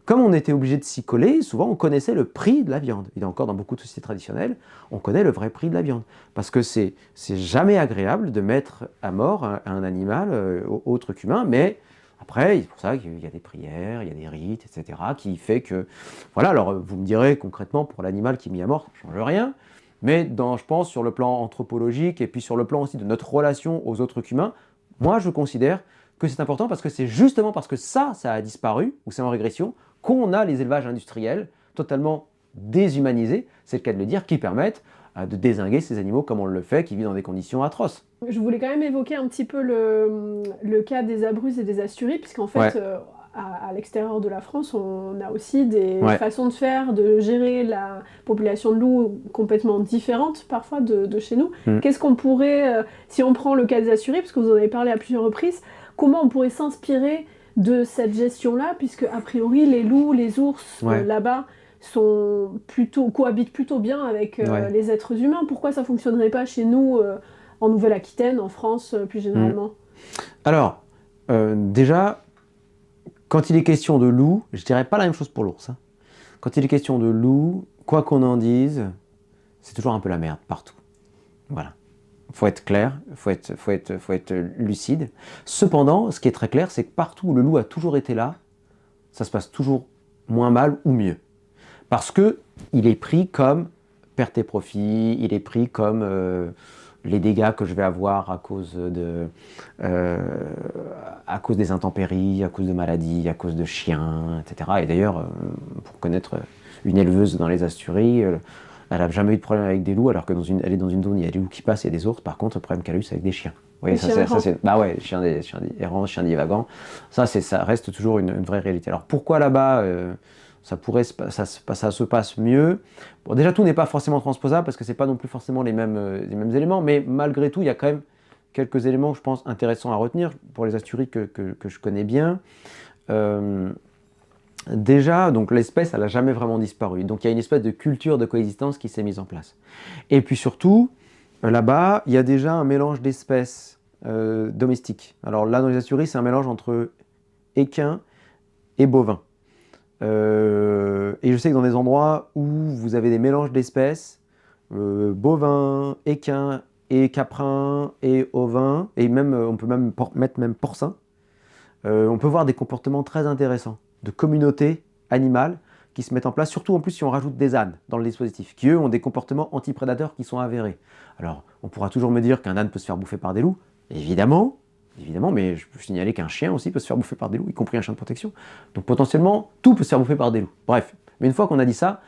comme on était obligé de s'y coller, souvent on connaissait le prix de la viande. Et encore dans beaucoup de sociétés traditionnelles, on connaît le vrai prix de la viande. Parce que c'est jamais agréable de mettre à mort un animal autre qu'humain, mais après, c'est pour ça qu'il y a des prières, il y a des rites, etc., qui fait que... Voilà, alors vous me direz concrètement, pour l'animal qui est mis à mort, ça ne change rien, mais je pense, sur le plan anthropologique, et puis sur le plan aussi de notre relation aux autres qu'humains, moi je considère que c'est important parce que c'est justement parce que ça a disparu, ou c'est en régression, qu'on a les élevages industriels totalement déshumanisés, c'est le cas de le dire, qui permettent de dézinguer ces animaux comme on le fait, qui vivent dans des conditions atroces. Je voulais quand même évoquer un petit peu le cas des Abruzzes et des Asturies, puisqu'en fait, à l'extérieur de la France, on a aussi des façons de faire, de gérer la population de loups complètement différentes parfois de chez nous. Qu'est-ce qu'on pourrait, si on prend le cas des Asturies, parce que vous en avez parlé à plusieurs reprises, comment on pourrait s'inspirer de cette gestion-là, puisque a priori les loups, les ours là-bas cohabitent plutôt bien avec les êtres humains. Pourquoi ça ne fonctionnerait pas chez nous, en Nouvelle-Aquitaine, en France plus généralement? Alors, déjà, quand il est question de loup, je dirais pas la même chose pour l'ours. Hein. Quand il est question de loup, quoi qu'on en dise, c'est toujours un peu la merde partout. Voilà. Faut être clair, faut être lucide. Cependant, ce qui est très clair, c'est que partout où le loup a toujours été là, ça se passe toujours moins mal ou mieux. Parce que il est pris comme perte et profit, il est pris comme les dégâts que je vais avoir à cause des intempéries, à cause de maladies, à cause de chiens, etc. Et d'ailleurs, pour connaître une éleveuse dans les Asturies, elle n'a jamais eu de problème avec des loups, alors qu'elle est dans une zone où il y a des loups qui passent et des ours. Par contre, le problème qu'elle a eu, c'est avec des chiens. Oui, chiens errants, chiens divagants. Ça reste toujours une vraie réalité. Alors pourquoi là-bas, ça se passe mieux? Bon, déjà, tout n'est pas forcément transposable, parce que c'est pas non plus forcément les mêmes éléments, mais malgré tout, il y a quand même quelques éléments, je pense, intéressants à retenir pour les Asturies que je connais bien. Déjà, donc l'espèce, elle n'a jamais vraiment disparu. Donc il y a une espèce de culture de coexistence qui s'est mise en place. Et puis surtout, là-bas, il y a déjà un mélange d'espèces domestiques. Alors là, dans les Asturies, c'est un mélange entre équins et bovins. Et je sais que dans des endroits où vous avez des mélanges d'espèces, bovins, équins et caprins et ovins, et même on peut même mettre même porcins, on peut voir des comportements très intéressants de communautés animales qui se mettent en place, surtout en plus si on rajoute des ânes dans le dispositif, qui eux ont des comportements anti-prédateurs qui sont avérés. Alors, on pourra toujours me dire qu'un âne peut se faire bouffer par des loups, évidemment, évidemment, mais je peux signaler qu'un chien aussi peut se faire bouffer par des loups, y compris un chien de protection. Donc potentiellement, tout peut se faire bouffer par des loups. Bref, mais une fois qu'on a dit ça,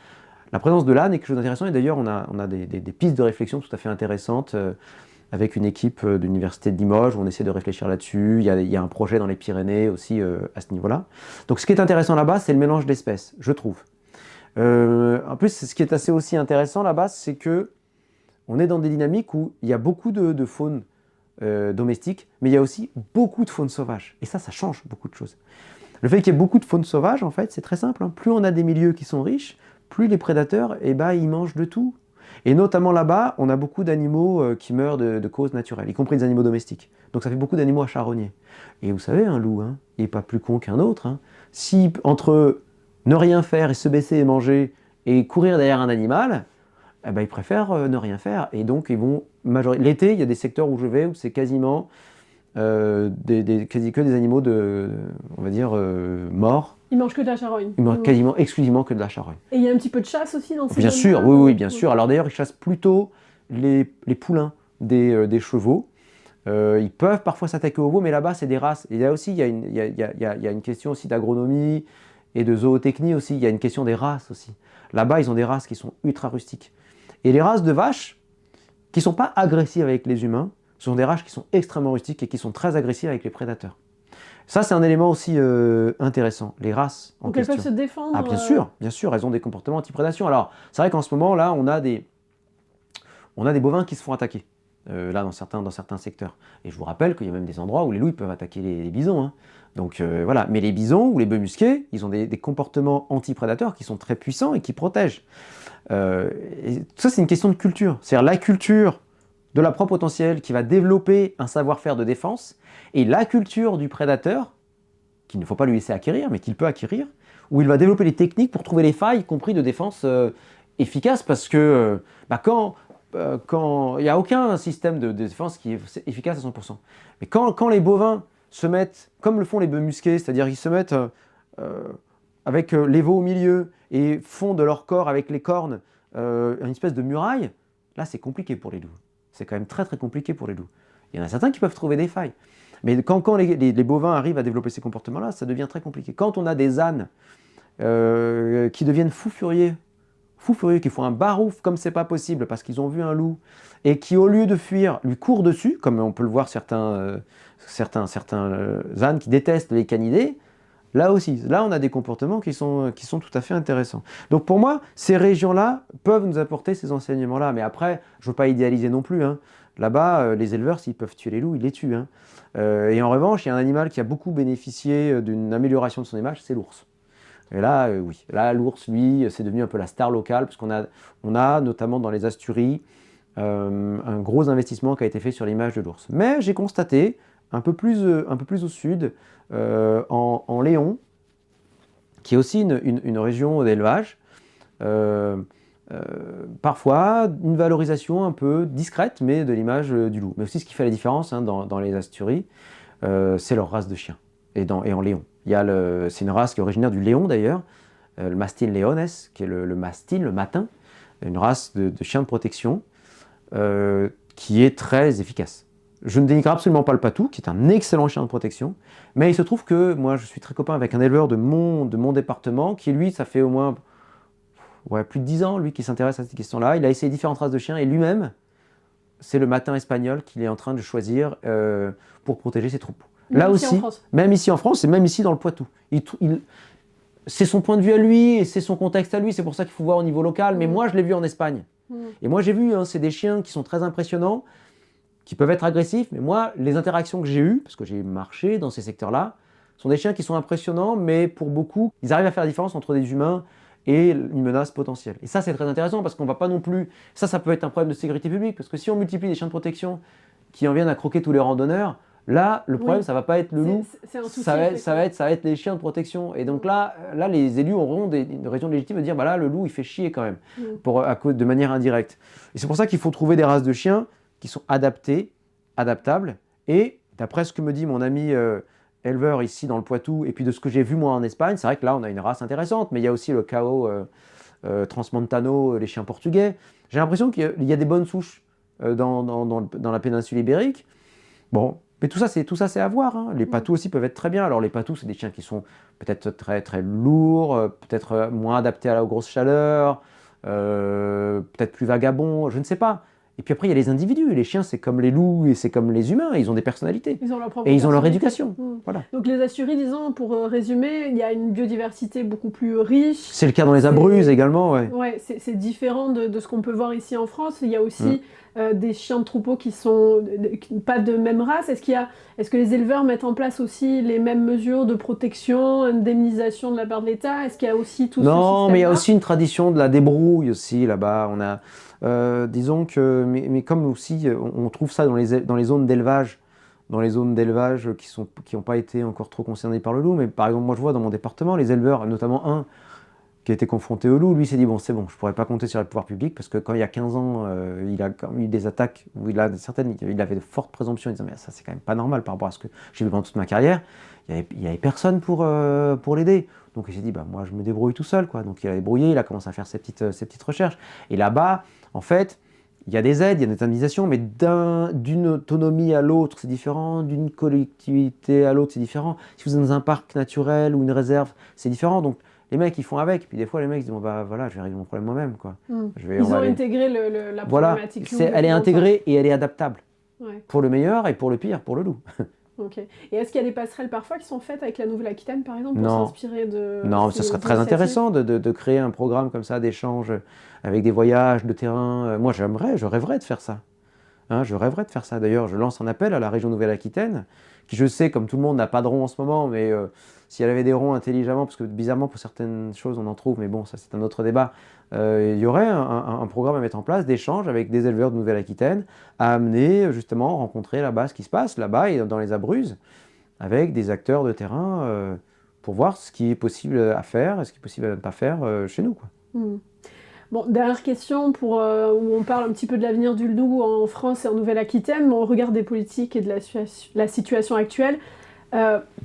la présence de l'âne est quelque chose d'intéressant, et d'ailleurs on a des pistes de réflexion tout à fait intéressantes avec une équipe de l'université de Limoges, où on essaie de réfléchir là-dessus. Il y a un projet dans les Pyrénées aussi à ce niveau-là. Donc ce qui est intéressant là-bas, c'est le mélange d'espèces, je trouve. En plus, ce qui est assez aussi intéressant là-bas, c'est que on est dans des dynamiques où il y a beaucoup de faune domestique, mais il y a aussi beaucoup de faune sauvage. Et ça change beaucoup de choses. Le fait qu'il y ait beaucoup de faune sauvage, en fait, c'est très simple, hein. Plus on a des milieux qui sont riches, plus les prédateurs, eh ben, ils mangent de tout. Et notamment là-bas, on a beaucoup d'animaux qui meurent de causes naturelles, y compris des animaux domestiques. Donc ça fait beaucoup d'animaux à charogners. Et vous savez, un loup, hein, il n'est pas plus con qu'un autre, hein. Si entre ne rien faire et se baisser et manger et courir derrière un animal, eh ben, ils préfèrent ne rien faire. Et donc ils vont l'été, il y a des secteurs où je vais où c'est quasiment que des animaux on va dire, morts. Ils mangent que de la charogne. Ils mangent quasiment exclusivement que de la charogne. Et il y a un petit peu de chasse aussi dans ces Bien zones-là, sûr, oui, oui, bien sûr. Alors d'ailleurs, ils chassent plutôt les poulains des chevaux. Ils peuvent parfois s'attaquer aux veaux, mais là-bas, c'est des races. Et là aussi, il y a une question aussi d'agronomie et de zootechnie aussi. Il y a une question des races aussi. Là-bas, ils ont des races qui sont ultra rustiques. Et les races de vaches, qui ne sont pas agressives avec les humains, ce sont des races qui sont extrêmement rustiques et qui sont très agressives avec les prédateurs. Ça, c'est un élément aussi intéressant, les races en Donc question. elles peuvent se défendre. Ah, bien sûr, elles ont des comportements anti-prédation. Alors, c'est vrai qu'en ce moment, là, on a des bovins qui se font attaquer, là, dans certains secteurs. Et je vous rappelle qu'il y a même des endroits où les loups peuvent attaquer les bisons, hein. Donc voilà, mais les bisons ou les bœufs musqués, ils ont des comportements anti-prédateurs qui sont très puissants et qui protègent. Et ça, c'est une question de culture. C'est-à-dire la culture de la proie potentielle qui va développer un savoir-faire de défense, et la culture du prédateur, qu'il ne faut pas lui laisser acquérir, mais qu'il peut acquérir, où il va développer les techniques pour trouver les failles, y compris de défense efficaces, parce que quand il n'y a aucun système de défense qui est efficace à 100%. Mais quand les bovins se mettent, comme le font les bœufs musqués, c'est-à-dire qu'ils se mettent avec les veaux au milieu et font de leur corps avec les cornes une espèce de muraille, là c'est compliqué pour les loups. C'est quand même très très compliqué pour les loups. Il y en a certains qui peuvent trouver des failles. Mais quand les bovins arrivent à développer ces comportements-là, ça devient très compliqué. Quand on a des ânes qui deviennent fous furieux, qui font un barouf comme c'est pas possible parce qu'ils ont vu un loup, et qui au lieu de fuir, lui courent dessus, comme on peut le voir certains ânes qui détestent les canidés, là aussi, là on a des comportements qui sont tout à fait intéressants. Donc pour moi, ces régions-là peuvent nous apporter ces enseignements-là. Mais après, je ne veux pas idéaliser non plus, hein. Là-bas, les éleveurs, s'ils peuvent tuer les loups, ils les tuent, hein. Et en revanche, il y a un animal qui a beaucoup bénéficié d'une amélioration de son image, c'est l'ours. Et là, oui, là, l'ours, lui, c'est devenu un peu la star locale, parce qu'on a notamment dans les Asturies, un gros investissement qui a été fait sur l'image de l'ours. Mais j'ai constaté, un peu plus au sud, en Léon, qui est aussi une région d'élevage, parfois une valorisation un peu discrète, mais de l'image du loup. Mais aussi ce qui fait la différence, hein, dans les Asturies, c'est leur race de chien, et en Léon. C'est une race qui est originaire du Léon d'ailleurs, le Mastin leones, qui est le mastin, le matin, une race de chien de protection qui est très efficace. Je ne dénigre absolument pas le patou, qui est un excellent chien de protection, mais il se trouve que moi je suis très copain avec un éleveur de mon département, qui lui, ça fait au moins plus de 10 ans, lui, qui s'intéresse à cette question-là. Il a essayé différentes races de chiens, et lui-même, c'est le matin espagnol qu'il est en train de choisir pour protéger ses troupeaux. Là aussi, même ici en France, et même ici dans le Poitou. C'est son point de vue à lui, et c'est son contexte à lui, c'est pour ça qu'il faut voir au niveau local, mais moi je l'ai vu en Espagne. Et moi j'ai vu, hein, c'est des chiens qui sont très impressionnants, qui peuvent être agressifs, mais moi, les interactions que j'ai eues, parce que j'ai marché dans ces secteurs-là, sont des chiens qui sont impressionnants, mais pour beaucoup, ils arrivent à faire la différence entre des humains et une menace potentielle. Et ça, c'est très intéressant, parce qu'on va pas non plus... Ça peut être un problème de sécurité publique, parce que si on multiplie des chiens de protection qui en viennent à croquer tous les randonneurs, Là, le problème, Oui. ça va pas être le loup, C'est un souci, ça va être les chiens de protection. Et donc là, les élus auront une raison légitime de dire, bah là, le loup, il fait chier quand même, de manière indirecte. Et c'est pour ça qu'il faut trouver des races de chiens qui sont adaptables. Et d'après ce que me dit mon ami éleveur ici dans le Poitou, et puis de ce que j'ai vu moi en Espagne, c'est vrai que là, on a une race intéressante, mais il y a aussi le Cao Transmontano, les chiens portugais. J'ai l'impression qu'il y a des bonnes souches dans la péninsule ibérique. Bon, mais tout ça, c'est à voir. Hein. Les patous aussi peuvent être très bien. Alors les patous, c'est des chiens qui sont peut-être très, très lourds, peut-être moins adaptés à la grosse chaleur, peut-être plus vagabonds, je ne sais pas. Et puis après, il y a les individus. Les chiens, c'est comme les loups et c'est comme les humains. Ils ont des personnalités. Ils ont leur propre Et ils ont leur personnalité. éducation. Voilà. Donc les Asturies, disons, pour résumer, il y a une biodiversité beaucoup plus riche. C'est le cas dans les Abruzzes également, ouais. Ouais, c'est différent de ce qu'on peut voir ici en France. Il y a aussi des chiens de troupeau qui sont pas de même race. Est-ce que les éleveurs mettent en place aussi les mêmes mesures de protection, indemnisation de la part de l'État? Est-ce qu'il y a aussi tout ce système-là? Non, mais il y a aussi une tradition de la débrouille aussi là-bas. On a, disons que, mais comme aussi, on trouve ça dans les zones d'élevage. Dans les zones d'élevage qui n'ont pas été encore trop concernées par le loup. Mais par exemple, moi je vois dans mon département, les éleveurs, notamment un qui a été confronté au loup, lui s'est dit, bon c'est bon, je ne pourrais pas compter sur les pouvoirs publics parce que quand il y a 15 ans, il a quand même eu des attaques où il avait de fortes présomptions, en disant, mais ça c'est quand même pas normal par rapport à ce que j'ai vu pendant toute ma carrière. Il n'y avait personne pour l'aider. Donc il s'est dit, bah, moi je me débrouille tout seul, quoi. Donc il a débrouillé, il a commencé à faire ses petites recherches. Et là-bas, en fait, il y a des aides, il y a des indemnisations, mais d'une autonomie à l'autre, c'est différent, d'une collectivité à l'autre, c'est différent. Si vous êtes dans un parc naturel ou une réserve, c'est différent. Donc, les mecs, ils font avec. Puis des fois, les mecs, ils disent, bon, bah voilà, je vais régler mon problème moi-même, quoi. Ils ont intégré la problématique loup. Elle est intégrée et elle est adaptable. Ouais. Pour le meilleur et pour le pire, pour le loup. Ok. Et est-ce qu'il y a des passerelles parfois qui sont faites avec la Nouvelle-Aquitaine, par exemple, pour Non. s'inspirer de... Non, ce serait très intéressant de créer un programme comme ça, d'échange avec des voyages de terrain. Moi, je rêverais de faire ça. Hein, je rêverais de faire ça. D'ailleurs, je lance un appel à la région Nouvelle-Aquitaine, qui je sais, comme tout le monde, n'a pas de ronds en ce moment, mais si elle avait des ronds intelligemment, parce que bizarrement, pour certaines choses, on en trouve, mais bon, ça c'est un autre débat, il y aurait un programme à mettre en place d'échange avec des éleveurs de Nouvelle-Aquitaine, à amener justement, rencontrer là-bas ce qui se passe, là-bas et dans les Abruzzes, avec des acteurs de terrain, pour voir ce qui est possible à faire et ce qui est possible à ne pas faire chez nous, quoi. Bon, dernière question où on parle un petit peu de l'avenir du loup en France et en Nouvelle-Aquitaine, mais on regarde des politiques et de la situation actuelle.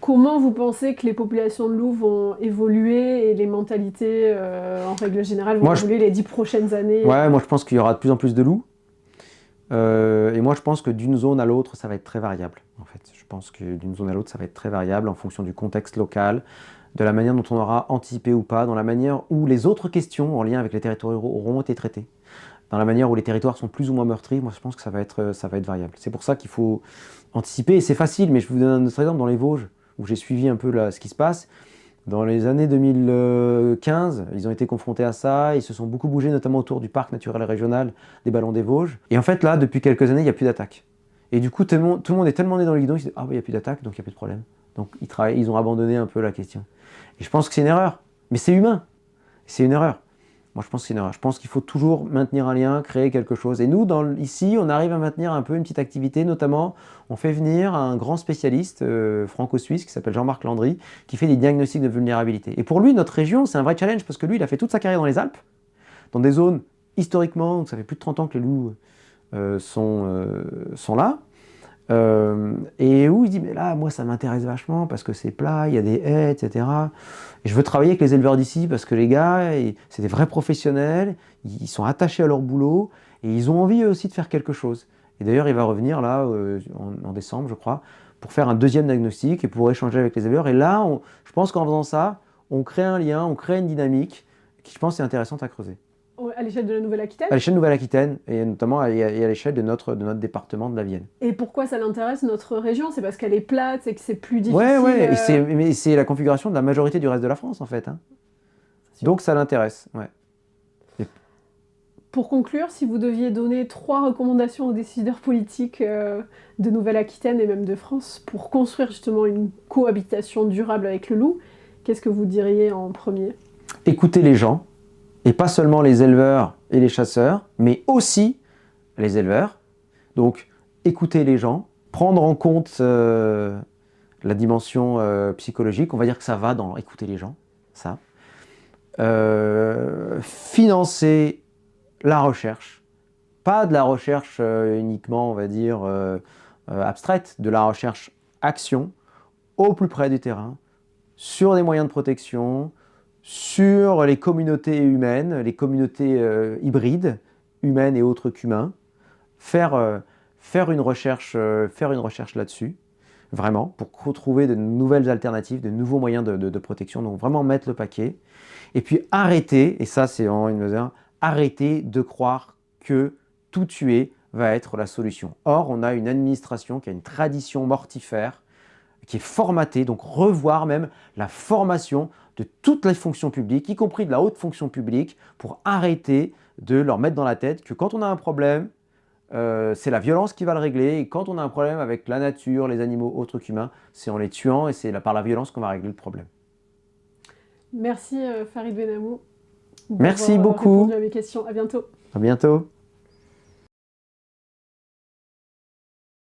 Comment vous pensez que les populations de loups vont évoluer et les mentalités, en règle générale, vont évoluer les 10 prochaines années? Ouais, moi je pense qu'il y aura de plus en plus de loups. Et moi je pense que d'une zone à l'autre, ça va être très variable. En fait, je pense que d'une zone à l'autre, ça va être très variable en fonction du contexte local, de la manière dont on aura anticipé ou pas, dans la manière où les autres questions en lien avec les territoires ruraux auront été traitées, dans la manière où les territoires sont plus ou moins meurtris. Moi je pense que ça va être variable. C'est pour ça qu'il faut anticiper, et c'est facile, mais je vous donne un autre exemple dans les Vosges, où j'ai suivi un peu ce qui se passe. Dans les années 2015, ils ont été confrontés à ça, ils se sont beaucoup bougés, notamment autour du parc naturel régional des Ballons des Vosges. Et en fait, là, depuis quelques années, il n'y a plus d'attaque. Et du coup, tout le monde est tellement né dans le guidon, ils se disent, ah bah, il n'y a plus d'attaque, donc il n'y a plus de problème. Donc ils ont abandonné un peu la question. Et je pense que c'est une erreur. Mais c'est humain. C'est une erreur. Moi, je pense que c'est une erreur. Je pense qu'il faut toujours maintenir un lien, créer quelque chose. Et nous, ici, on arrive à maintenir un peu une petite activité. Notamment, on fait venir un grand spécialiste franco-suisse qui s'appelle Jean-Marc Landry, qui fait des diagnostics de vulnérabilité. Et pour lui, notre région, c'est un vrai challenge parce que lui, il a fait toute sa carrière dans les Alpes, dans des zones historiquement, où ça fait plus de 30 ans que les loups sont là. Et où il dit, mais là, moi, ça m'intéresse vachement parce que c'est plat, il y a des haies, etc. Et je veux travailler avec les éleveurs d'ici parce que les gars, c'est des vrais professionnels, ils sont attachés à leur boulot et ils ont envie aussi de faire quelque chose. Et d'ailleurs, il va revenir là, en décembre, je crois, pour faire un deuxième diagnostic et pour échanger avec les éleveurs. Et là, je pense qu'en faisant ça, on crée un lien, on crée une dynamique qui, je pense, est intéressante à creuser. À l'échelle de la Nouvelle-Aquitaine? À l'échelle de Nouvelle-Aquitaine, et notamment à l'échelle de notre département de la Vienne. Et pourquoi ça l'intéresse, notre région? C'est parce qu'elle est plate et que c'est plus difficile? Ouais. Mais c'est la configuration de la majorité du reste de la France, en fait. Hein. Donc ça l'intéresse, ouais. Pour conclure, si vous deviez donner 3 recommandations aux décideurs politiques de Nouvelle-Aquitaine et même de France pour construire justement une cohabitation durable avec le loup, qu'est-ce que vous diriez en premier? Écoutez les gens. Et pas seulement les éleveurs et les chasseurs, mais aussi les éleveurs. Donc, écoutez les gens, prendre en compte la dimension psychologique, on va dire que ça va dans écouter les gens, ça. Financer la recherche, pas de la recherche uniquement, on va dire, abstraite, de la recherche action, au plus près du terrain, sur des moyens de protection, sur les communautés humaines, les communautés hybrides, humaines et autres qu'humains, faire une recherche là-dessus, vraiment, pour retrouver de nouvelles alternatives, de nouveaux moyens de protection, donc vraiment mettre le paquet. Et puis arrêter, et ça c'est vraiment une mesure, arrêter de croire que tout tuer va être la solution. Or, on a une administration qui a une tradition mortifère, qui est formatée, donc revoir même la formation de toutes les fonctions publiques, y compris de la haute fonction publique, pour arrêter de leur mettre dans la tête que quand on a un problème, c'est la violence qui va le régler, et quand on a un problème avec la nature, les animaux autres qu'humains, c'est en les tuant et c'est par la violence qu'on va régler le problème. Merci Farid Benamou Merci d'avoir beaucoup. répondu à mes questions. À bientôt. À bientôt.